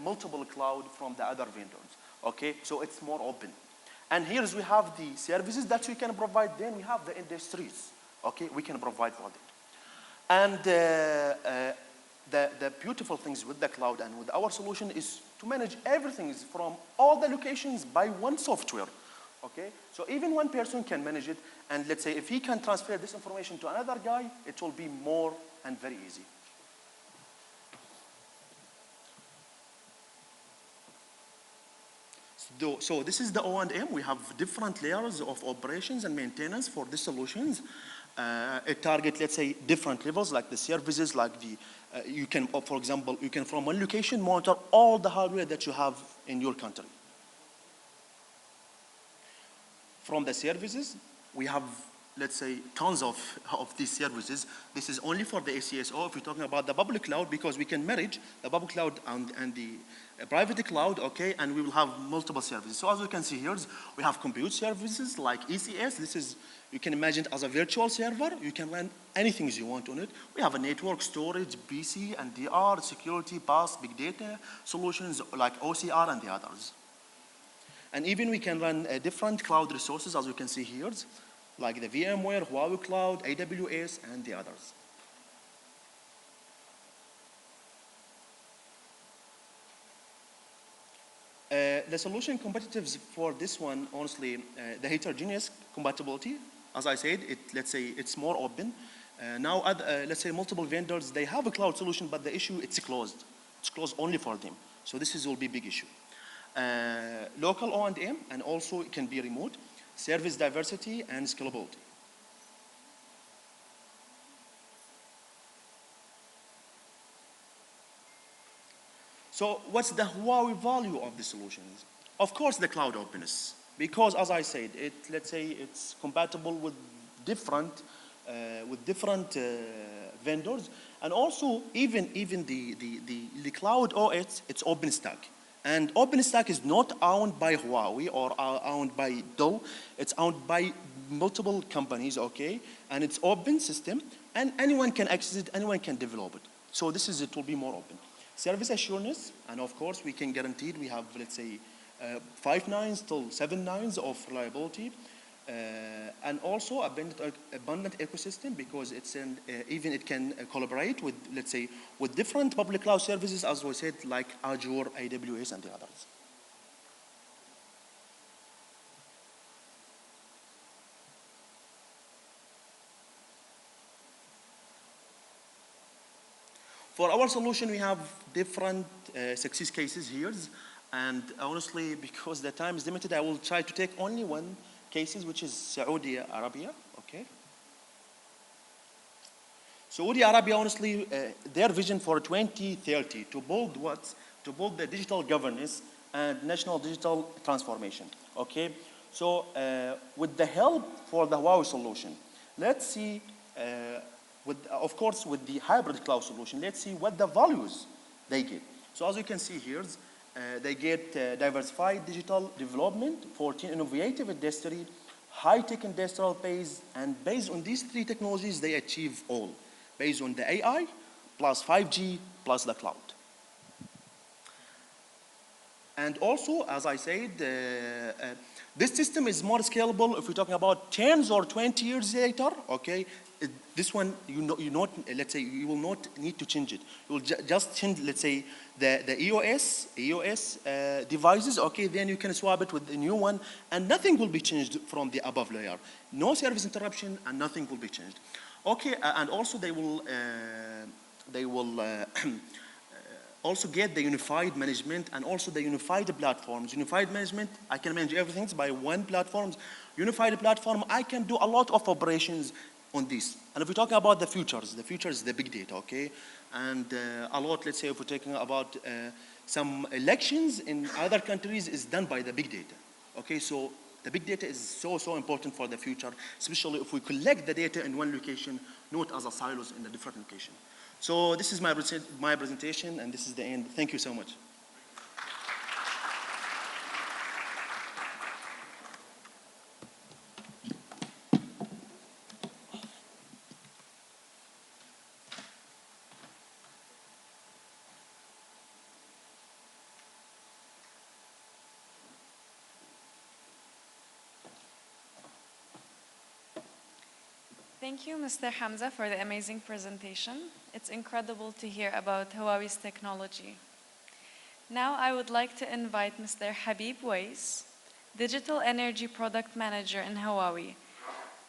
S15: multiple cloud from the other vendors, okay? So it's more open. And here we have the services that we can provide, then we have the industries, okay? We can provide for them. And the beautiful things with the cloud and with our solution is to manage everything from all the locations by one software. Okay, so even one person can manage it, and let's say if he can transfer this information to another guy, it will be more and very easy. So this is the O&M. We have different layers of operations and maintenance for the solutions. It target, let's say, different levels, like the services, like the, you can, for example, you can from one location monitor all the hardware that you have in your country. From the services, we have, let's say, tons of these services. This is only for the ACSO. If you're talking about the public cloud, because we can marriage the public cloud and the private cloud, okay, and we will have multiple services. So as you can see here, we have compute services like ECS. This is, you can imagine as a virtual server. You can run anything you want on it. We have a network, storage, PC, and DR, security, PaaS, big data solutions like OCR and the others. And even we can run different cloud resources, as you can see here, like the VMware, Huawei Cloud, AWS, and the others. The solution competitives for this one, honestly, the heterogeneous compatibility, as I said, let's say it's more open. Now, let's say multiple vendors, they have a cloud solution, but the issue, it's closed. It's closed only for them. So this will be a big issue. Local O&M, and also it can be remote, service diversity, and scalability. So what's the Huawei value of the solutions? Of course, the cloud openness, because as I said, let's say it's compatible with different vendors, and also even the cloud OS, it's OpenStack. And OpenStack is not owned by Huawei or owned by Dell. It's owned by multiple companies, okay? And it's open system, and anyone can access it, anyone can develop it. So this is, it will be more open. Service assurance, and of course we can guarantee we have, let's say, 5 nines till 7 nines of reliability. And also abundant ecosystem, because it's even it can collaborate with, let's say, with different public cloud services, as we said, like Azure, AWS, and the others. For our solution, we have different success cases here, and honestly, because the time is limited, I will try to take only one cases, which is Saudi Arabia, okay? Saudi Arabia, honestly, their vision for 2030 to build what? To build the digital governance and national digital transformation, okay? So with the help for the Huawei solution, let's see, of course, with the hybrid cloud solution, let's see what the values they get. So as you can see here, they get diversified digital development, 14 innovative industry, high-tech industrial base, and based on these 3 technologies, they achieve all, based on the AI, plus 5G, plus the cloud. And also, as I said, this system is more scalable if we're talking about 10 or 20 years later, okay? This one, let's say, you will not need to change it. You will just change, let's say, the EOS devices, okay, then you can swap it with the new one, and nothing will be changed from the above layer. No service interruption, and nothing will be changed. Okay, and also they will also get the unified management and also the unified platforms. Unified management, I can manage everything by one platform. Unified platform, I can do a lot of operations on this. And if we're talking about the future is the big data, okay? And a lot, let's say, if we're talking about some elections in other countries is done by the big data, okay? So the big data is so important for the future, especially if we collect the data in one location, not as a silos in a different location. So this is my presentation, and this is the end. Thank you so much.
S6: Thank you, Mr. Hamza, for the amazing presentation. It's incredible to hear about Huawei's technology. Now I would like to invite Mr. Habib Weiss, Digital Energy Product Manager in Huawei.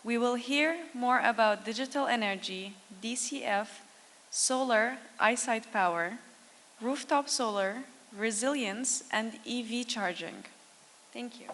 S6: We will hear more about digital energy, DCF, solar, eyesight power, rooftop solar, resilience, and EV charging. Thank you.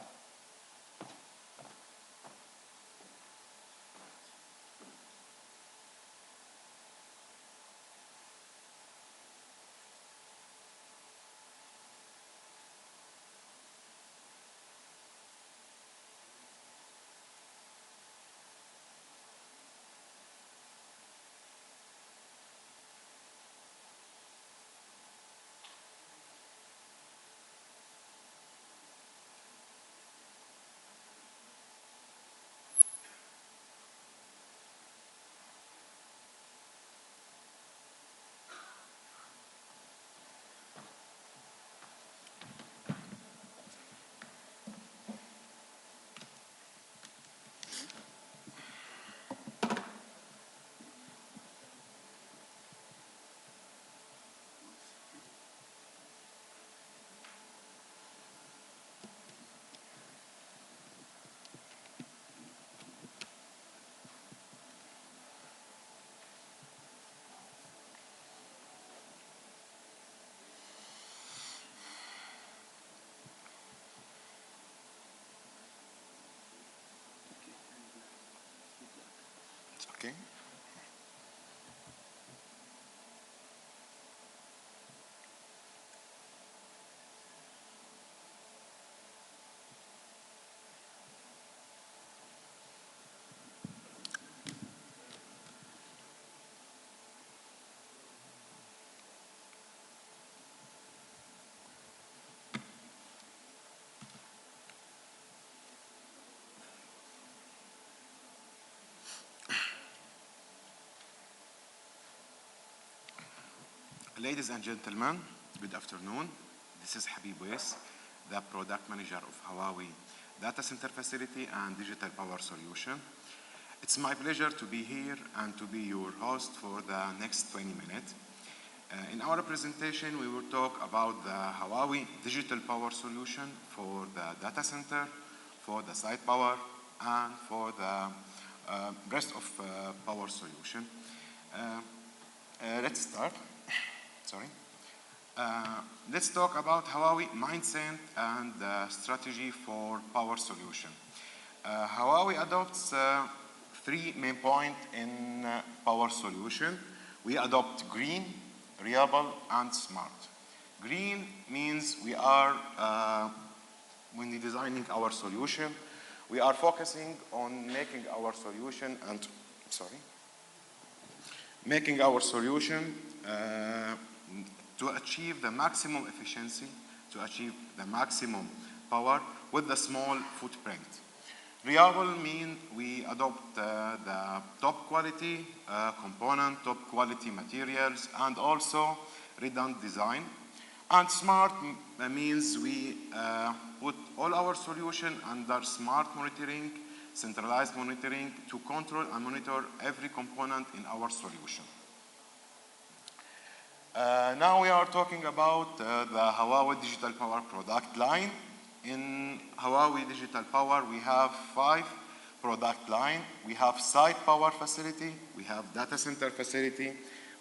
S16: Okay. Ladies and gentlemen, good afternoon. This is Habib Weiss, the product manager of Huawei Data Center Facility and Digital Power Solution. It's my pleasure to be here and to be your host for the next 20 minutes. In our presentation, we will talk about the Huawei Digital Power Solution for the data center, for the site power, and for the rest of power solution. Let's start. Sorry. Let's talk about Huawei mindset and strategy for power solution. Huawei adopts three main points in power solution. We adopt green, reliable, and smart. Green means we are, when we're designing our solution, we are focusing on making our solution and, making our solution to achieve the maximum efficiency, to achieve the maximum power with the small footprint. Reliable means we adopt the top quality component, top quality materials, and also redundant design. And smart means we put all our solution under smart monitoring, centralized monitoring to control and monitor every component in our solution. Now we are talking about the Huawei Digital Power product line. In Huawei Digital Power, we have 5 product lines. We have site power facility, we have data center facility,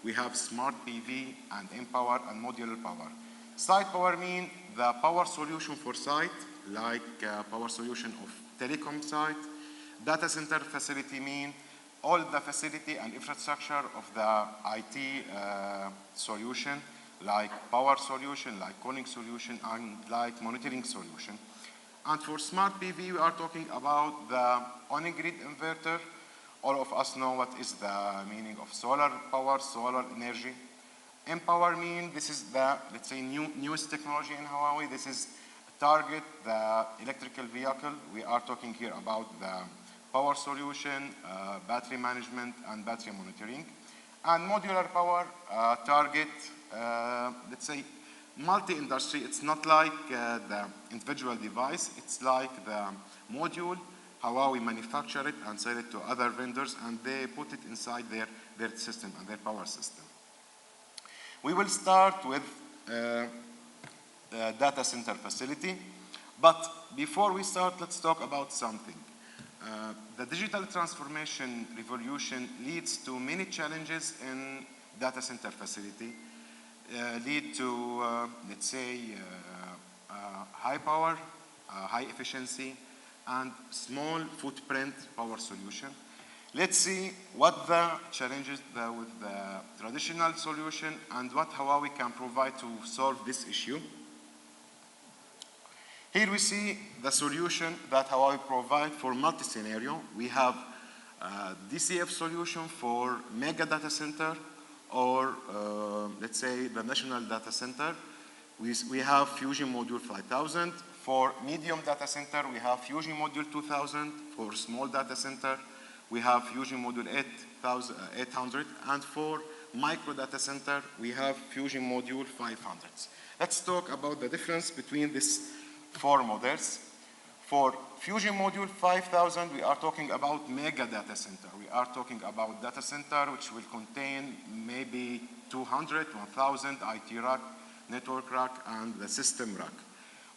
S16: we have smart PV and in-power and modular power. Site power means the power solution for site, like power solution of telecom site. Data center facility means all the facility and infrastructure of the IT solution, like power solution, like cooling solution, and like monitoring solution. And for smart PV, we are talking about the on-grid inverter. All of us know what is the meaning of solar power, solar energy. M-Power means this is the, let's say, newest technology in Huawei. This is target the electrical vehicle. We are talking here about the power solution, battery management, and battery monitoring. And modular power target, let's say, multi-industry. It's not like the individual device. It's like the module Huawei manufacture it and sell it to other vendors, and they put it inside their system and their power system. We will start with the data center facility, but before we start, let's talk about something. The digital transformation revolution leads to many challenges in data center facility, lead to, let's say, high power, high efficiency, and small footprint power solution. Let's see what the challenges with the traditional solution and what Huawei can provide to solve this issue. Here we see the solution that Huawei provides for multi-scenario. We have a DCF solution for mega data center, or let's say the national data center. We have Fusion Module 5000. For medium data center, we have Fusion Module 2000. For small data center, we have Fusion Module 800. And for micro data center, we have Fusion Module 500. Let's talk about the difference between these four models. For Fusion Module 5000, we are talking about mega data center. We are talking about data center which will contain maybe 200, 1000 IT rack, network rack, and the system rack.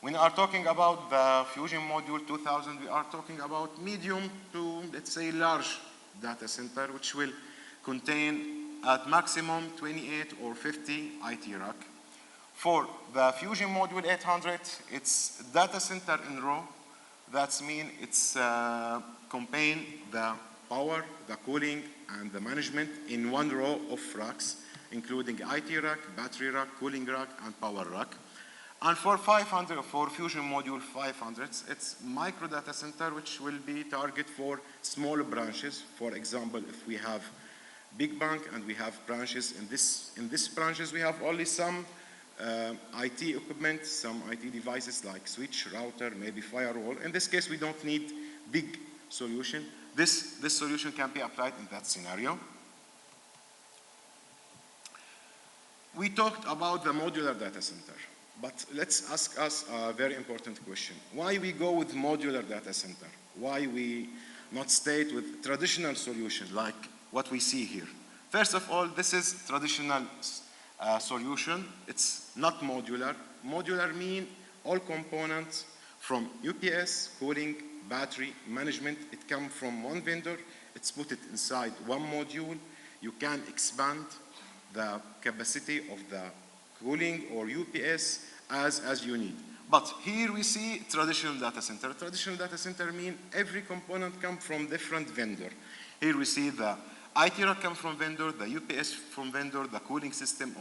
S16: When we are talking about the Fusion Module 2000, we are talking about medium to, let's say, large data center, which will contain at maximum 28 or 50 IT rack. For the Fusion Module 800, it's data center in row. That means it's contain the power, the cooling, and the management in one row of racks, including IT rack, battery rack, cooling rack, and power rack. And for 500, for Fusion Module 500, it's micro data center, which will be target for small branches. For example, if we have big bank and we have branches, in this branches we have only some IT equipment, some IT devices like switch, router, maybe firewall. In this case, we don't need big solution. This solution can be applied in that scenario. We talked about the modular data center, but let's ask us a very important question. Why we go with modular data center? Why we not stay with traditional solution like what we see here? First of all, this is traditional solution. It's not modular. Modular means all components from UPS, cooling, battery, management, it comes from one vendor. It's put it inside one module. You can expand the capacity of the cooling or UPS as you need. But here we see traditional data center. Traditional data center means every component comes from different vendor. Here we see the IT rack comes from vendor, the UPS from vendor, the cooling system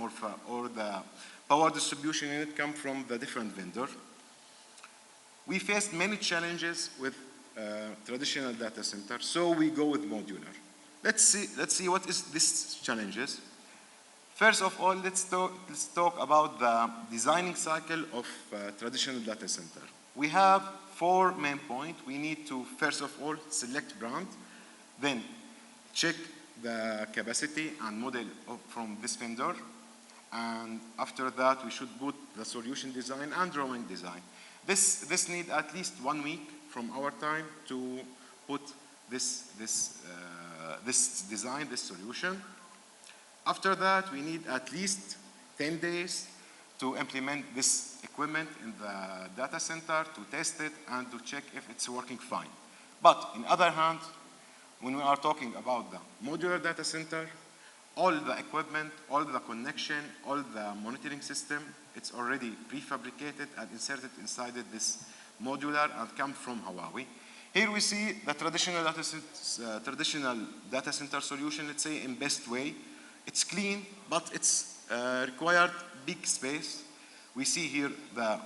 S16: or the power distribution unit come from the different vendor. We faced many challenges with traditional data center, so we go with modular. Let's see what is these challenges. First of all, let's talk about the designing cycle of traditional data center. We have 4 main points. We need to, first of all, select brand, then check the capacity and model from this vendor, and after that we should put the solution design and drawing design. This need at least 1 week from our time to put this design, this solution. After that, we need at least 10 days to implement this equipment in the data center, to test it, and to check if it's working fine. But on the other hand, when we are talking about the modular data center, all the equipment, all the connection, all the monitoring system, it's already prefabricated and inserted inside this modular and come from Huawei. Here we see the traditional data center solution, let's say, in best way. It's clean, but it's required big space. We see here the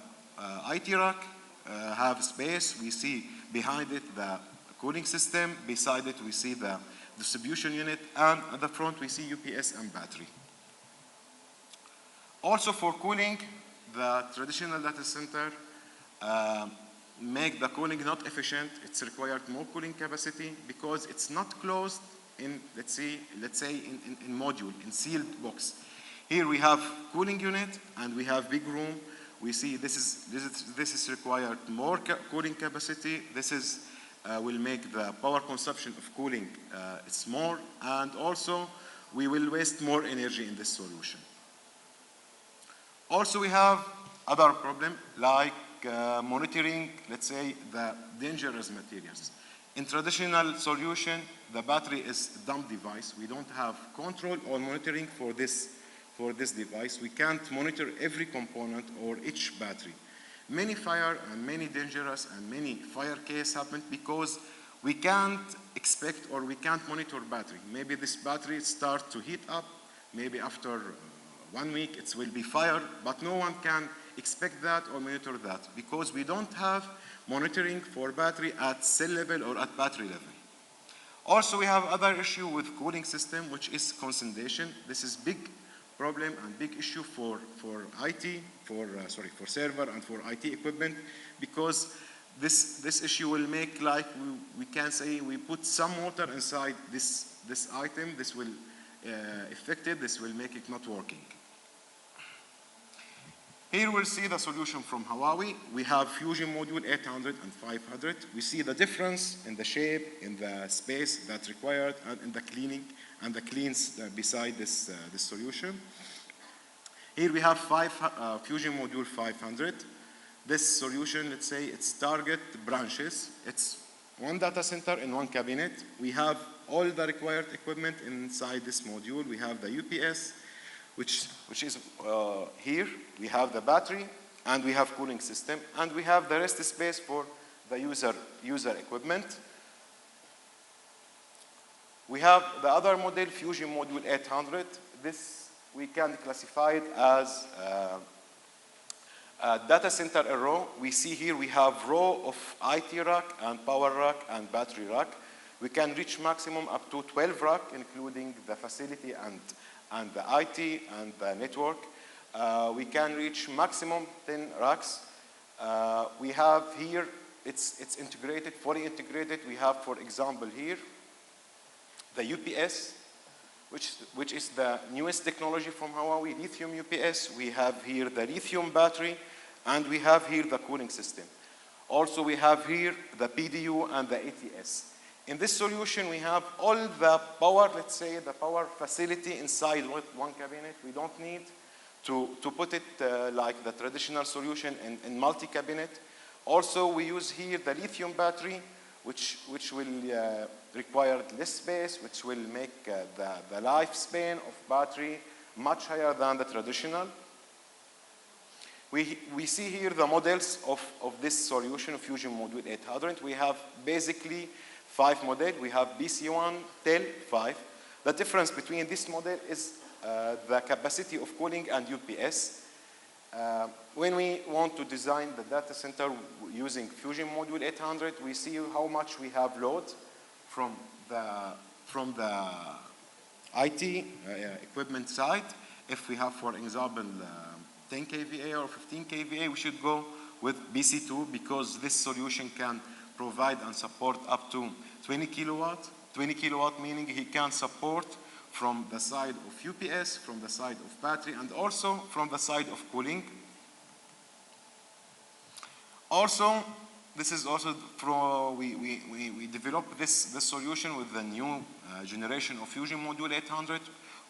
S16: IT rack have space. We see behind it the cooling system. Beside it, we see the distribution unit. And at the front, we see UPS and battery. Also for cooling, the traditional data center make the cooling not efficient. It's required more cooling capacity because it's not closed in, let's say in module, in sealed box. Here we have cooling unit and we have big room. We see this is required more cooling capacity. This is will make the power consumption of cooling it's more, and also we will waste more energy in this solution. Also, we have other problem like monitoring, let's say, the dangerous materials. In traditional solution, the battery is a dumb device. We don't have control or monitoring for this device. We can't monitor every component or each battery. Many fire and many dangerous and many fire cases happen because we can't expect or we can't monitor battery. Maybe this battery starts to heat up. Maybe after 1 week it will be fire, but no one can expect that or monitor that because we don't have monitoring for battery at cell level or at battery level. Also, we have other issue with cooling system, which is condensation. This is big problem and big issue for IT, for server and for IT equipment, because this issue will make like we can say we put some water inside this item. This will affect it. This will make it not working. Here we'll see the solution from Huawei. We have Fusion module 800 and 500. We see the difference in the shape, in the space that's required, and in the cleaning and the cleans beside this solution. Here we have Fusion module 500. This solution, let's say, it's target branches. It's one data center in one cabinet. We have all the required equipment inside this module. We have the UPS, which is here. We have the battery, and we have cooling system, and we have the rest space for the user equipment. We have the other model, Fusion module 800. This we can classify it as a data center row. We see here we have row of IT rack and power rack and battery rack. We can reach maximum up to 12 rack, including the facility and the IT and the network. We can reach maximum 10 racks. We have here, it's integrated, fully integrated. We have, for example, here, the UPS, which is the newest technology from Huawei, lithium UPS. We have here the lithium battery, and we have here the cooling system. Also, we have here the PDU and the ATS. In this solution, we have all the power, let's say, the power facility inside one cabinet. We don't need to put it like the traditional solution in multi-cabinet. Also, we use here the lithium battery, which will require less space, which will make the lifespan of battery much higher than the traditional. We see here the models of this solution, Fusion module 800. We have basically 5 models. We have BC1, TEL, 5. The difference between this model is the capacity of cooling and UPS. When we want to design the data center using Fusion module 800, we see how much we have load from the IT equipment side. If we have, for example, 10 kVA or 15 kVA, we should go with BC2 because this solution can provide and support up to 20 kilowatt. 20 kilowatt meaning he can support from the side of UPS, from the side of battery, and also from the side of cooling. Also, this is also we developed this solution with the new generation of Fusion module 800.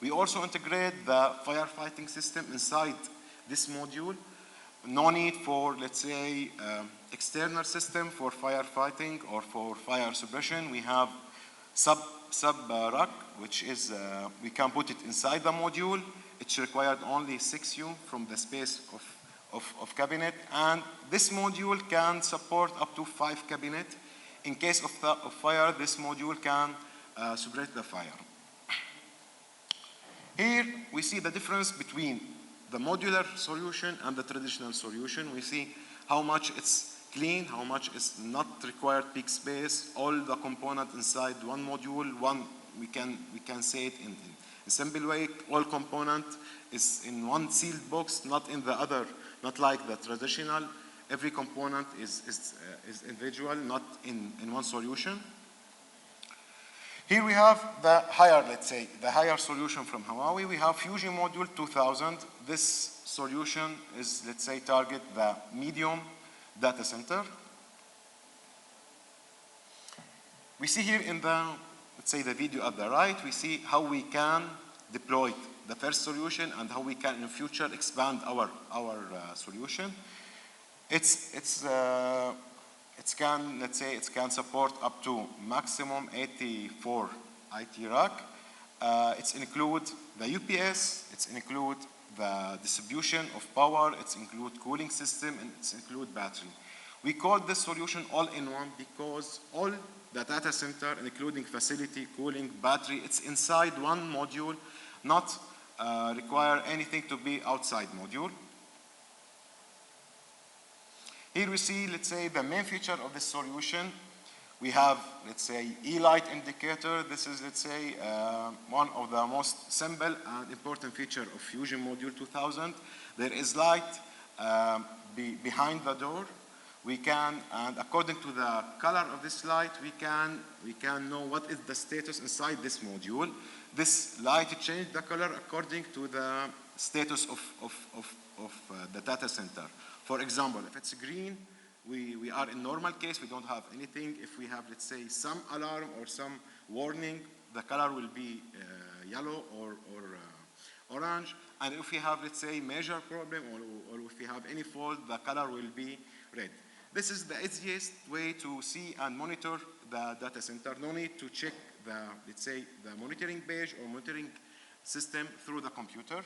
S16: We also integrate the firefighting system inside this module. No need for, let's say, external system for firefighting or for fire suppression. We have sub rack, which is we can put it inside the module. It's required only 6U from the space of cabinet, and this module can support up to 5 cabinet. In case of fire, this module can suppress the fire. Here we see the difference between the modular solution and the traditional solution. We see how much it's clean, how much is not required peak space, all the components inside one module. We can say it in a simple way. All component is in one sealed box, not in the other, not like the traditional. Every component is individual, not in one solution. Here we have the higher, let's say, the higher solution from Huawei. We have Fusion module 2000. This solution is, let's say, target the medium data center. We see here in the, let's say the video at the right, we see how we can deploy the first solution and how we can in the future expand our solution. It can, let's say, it can support up to maximum 84 IT rack. It's include the UPS, it's include the distribution of power, it's include cooling system, and it's include battery. We call this solution all-in-one because all the data center, including facility, cooling, battery, it's inside one module, not require anything to be outside module. Here we see, let's say, the main feature of this solution. We have, let's say, E-light indicator. This is, let's say, one of the most simple and important feature of Fusion Module 2000. There is light behind the door. We can, and according to the color of this light, we can know what is the status inside this module. This light changes the color according to the status of the data center. For example, if it's green, we are in normal case, we don't have anything. If we have, let's say, some alarm or some warning, the color will be yellow or orange. And if we have, let's say, major problem or if we have any fault, the color will be red. This is the easiest way to see and monitor the data center. No need to check the, let's say, the monitoring page or monitoring system through the computer.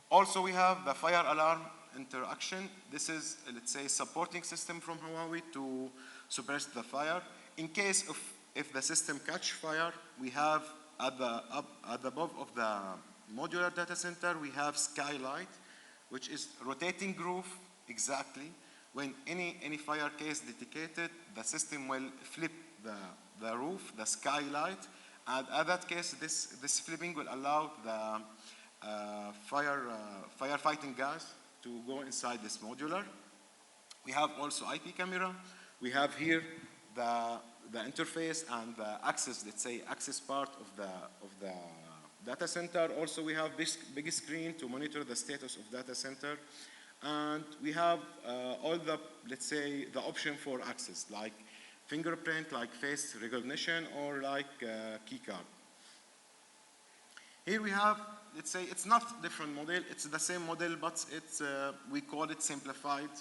S16: Also, we have the fire alarm interaction. This is, let's say, supporting system from Huawei to suppress the fire. In case of if the system catch fire, we have at the above of the modular data center, we have Skylight, which is rotating roof exactly. When any fire case detected, the system will flip the roof, the skylight, and at that case, this flipping will allow the firefighting gas to go inside this modular. We have also IP camera. We have here the interface and the access, let's say, access part of the data center. Also, we have big screen to monitor the status of data center. And we have all the, let's say, the option for access, like fingerprint, like face recognition, or like key card. Here we have, let's say, it's not different model, it's the same model, but it's, we call it simplified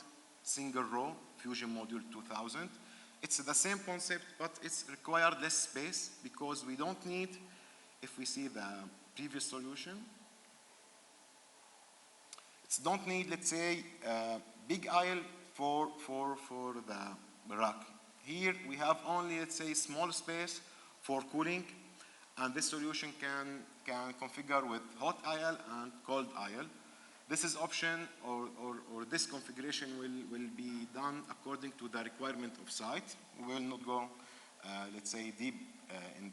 S16: single row Fusion Module 2000. It's the same concept, but it's required less space because we don't need, if we see the previous solution, don't need, let's say, big aisle for the rack. Here we have only, let's say, small space for cooling, and this solution can configure with hot aisle and cold aisle. This is option or this configuration will be done according to the requirement of site. We will not go, let's say, deep in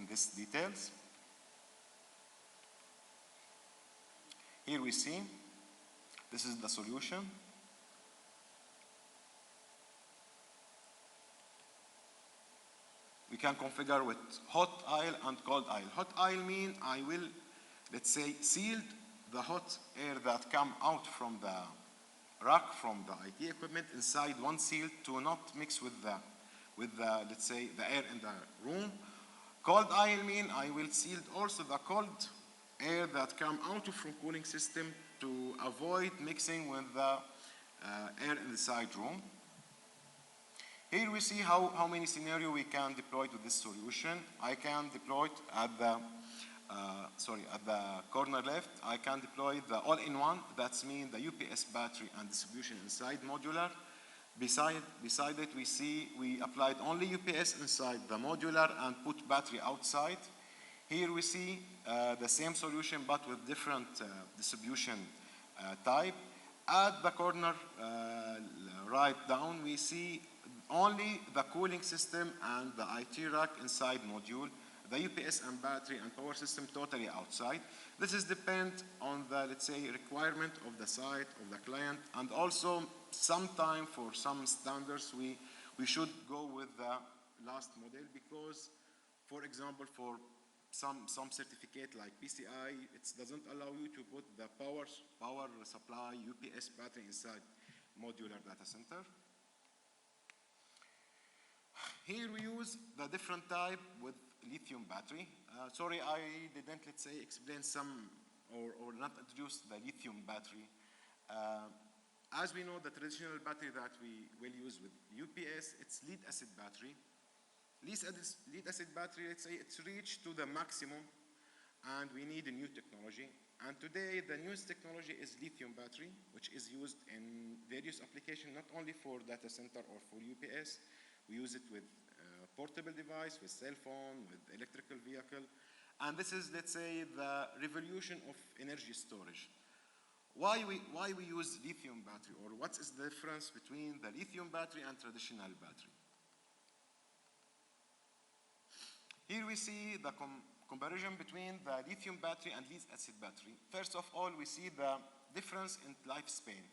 S16: this details. Here we see. This is the solution. We can configure with hot aisle and cold aisle. Hot aisle mean I will, let's say, seal the hot air that come out from the rack, from the IT equipment inside one seal to not mix with the let's say, the air in the room. Cold aisle mean I will seal also the cold air that come out from cooling system to avoid mixing with the air in the side room. Here we see how many scenarios we can deploy to this solution. I can deploy it at the corner left. I can deploy the all-in-one. That's mean the UPS battery and distribution inside modular. Beside it, we applied only UPS inside the modular and put battery outside. Here we see the same solution but with different distribution type. At the corner right down, we see only the cooling system and the IT rack inside module, the UPS and battery and power system totally outside. This is depend on the, let's say, requirement of the site, of the client, and also sometime for some standards we should go with the last model because, for example, for some certificate like PCI, it doesn't allow you to put the power supply UPS battery inside modular data center. Here we use the different type with lithium battery. Sorry, I didn't, let's say, explain some or not introduce the lithium battery. As we know, the traditional battery that we will use with UPS, it's lead acid battery. Lead acid battery, let's say, it's reached to the maximum, and we need a new technology. And today, the newest technology is lithium battery, which is used in various applications, not only for data center or for UPS. We use it with portable device, with cell phone, with electrical vehicle. And this is, let's say, the revolution of energy storage. Why we use lithium battery, or what is the difference between the lithium battery and traditional battery? Here we see the comparison between the lithium battery and lead acid battery. First of all, we see the difference in lifespan.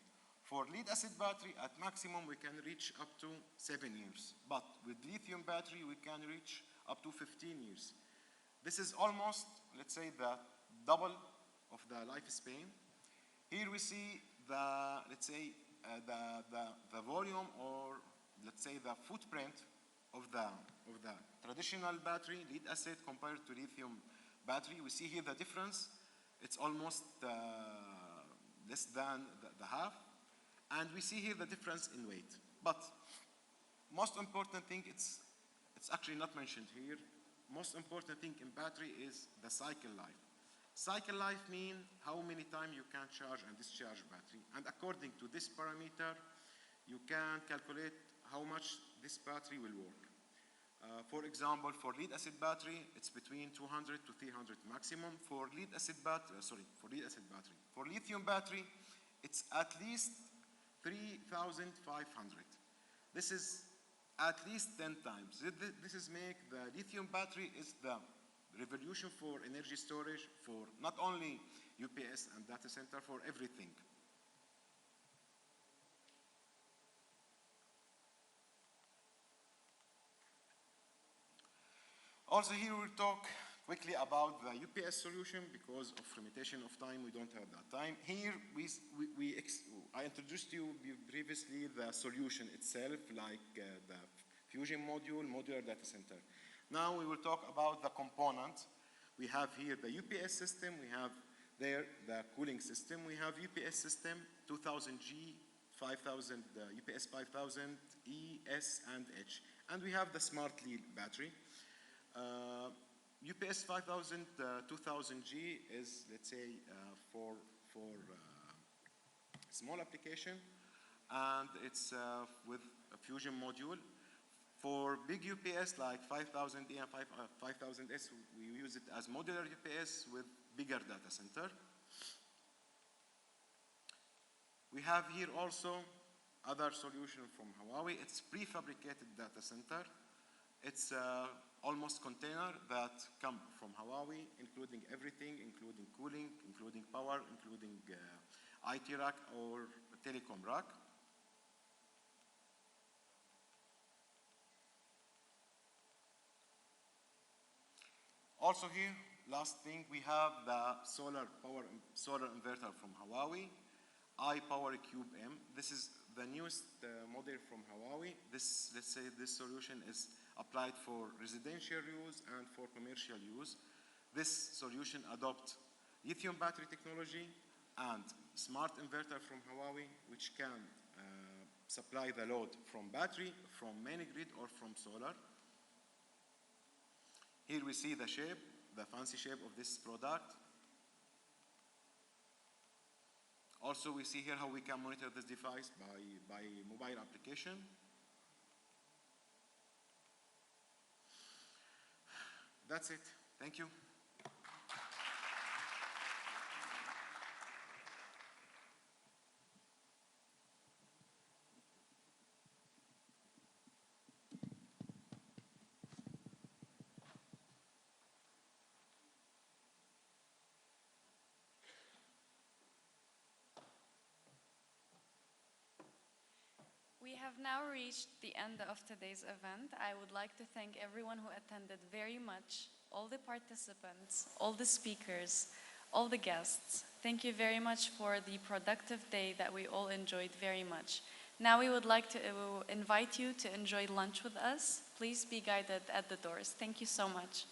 S16: For lead acid battery, at maximum, we can reach up to 7 years. But with lithium battery, we can reach up to 15 years. This is almost, let's say, the double of the lifespan. Here we see the, let's say, the volume, or let's say the footprint of the traditional battery, lead acid, compared to lithium battery. We see here the difference. It's almost less than the half. And we see here the difference in weight. But most important thing, it's actually not mentioned here. Most important thing in battery is the cycle life. Cycle life means how many times you can charge and discharge battery. And according to this parameter, you can calculate how much this battery will work. For example, for lead acid battery, it's between 200 to 300 maximum. For lead acid battery, For lithium battery, it's at least 3,500. This is at least 10 times. This is make the lithium battery is the revolution for energy storage for not only UPS and data center, for everything. Also here we'll talk quickly about the UPS solution. Because of limitation of time, we don't have that time. Here I introduced you previously the solution itself, like the fusion module, modular data center. Now we will talk about the component. We have here the UPS system, we have there the cooling system, we have UPS system 2000G, 5000, UPS 5000, E, S, and H. And we have the smart lead battery. UPS 5000, 2000G is, let's say, for small application, and it's with a fusion module. For big UPS like 5000E and 5000S, we use it as modular UPS with bigger data center. We have here also other solution from Huawei. It's prefabricated data center. It's almost container that come from Huawei, including everything, including cooling, including power, including IT rack or telecom rack. Also here, last thing, we have the solar inverter from Huawei, iPower Cube M. This is the newest model from Huawei. This, let's say, this solution is applied for residential use and for commercial use. This solution adopts lithium battery technology and smart inverter from Huawei, which can supply the load from battery, from main grid, or from solar. Here we see the shape, the fancy shape of this product. Also, we see here how we can monitor this device by mobile application. That's it. Thank you.
S6: We have now reached the end of today's event. I would like to thank everyone who attended very much, all the participants, all the speakers, all the guests. Thank you very much for the productive day that we all enjoyed very much. Now we would like to invite you to enjoy lunch with us. Please be guided at the doors. Thank you so much.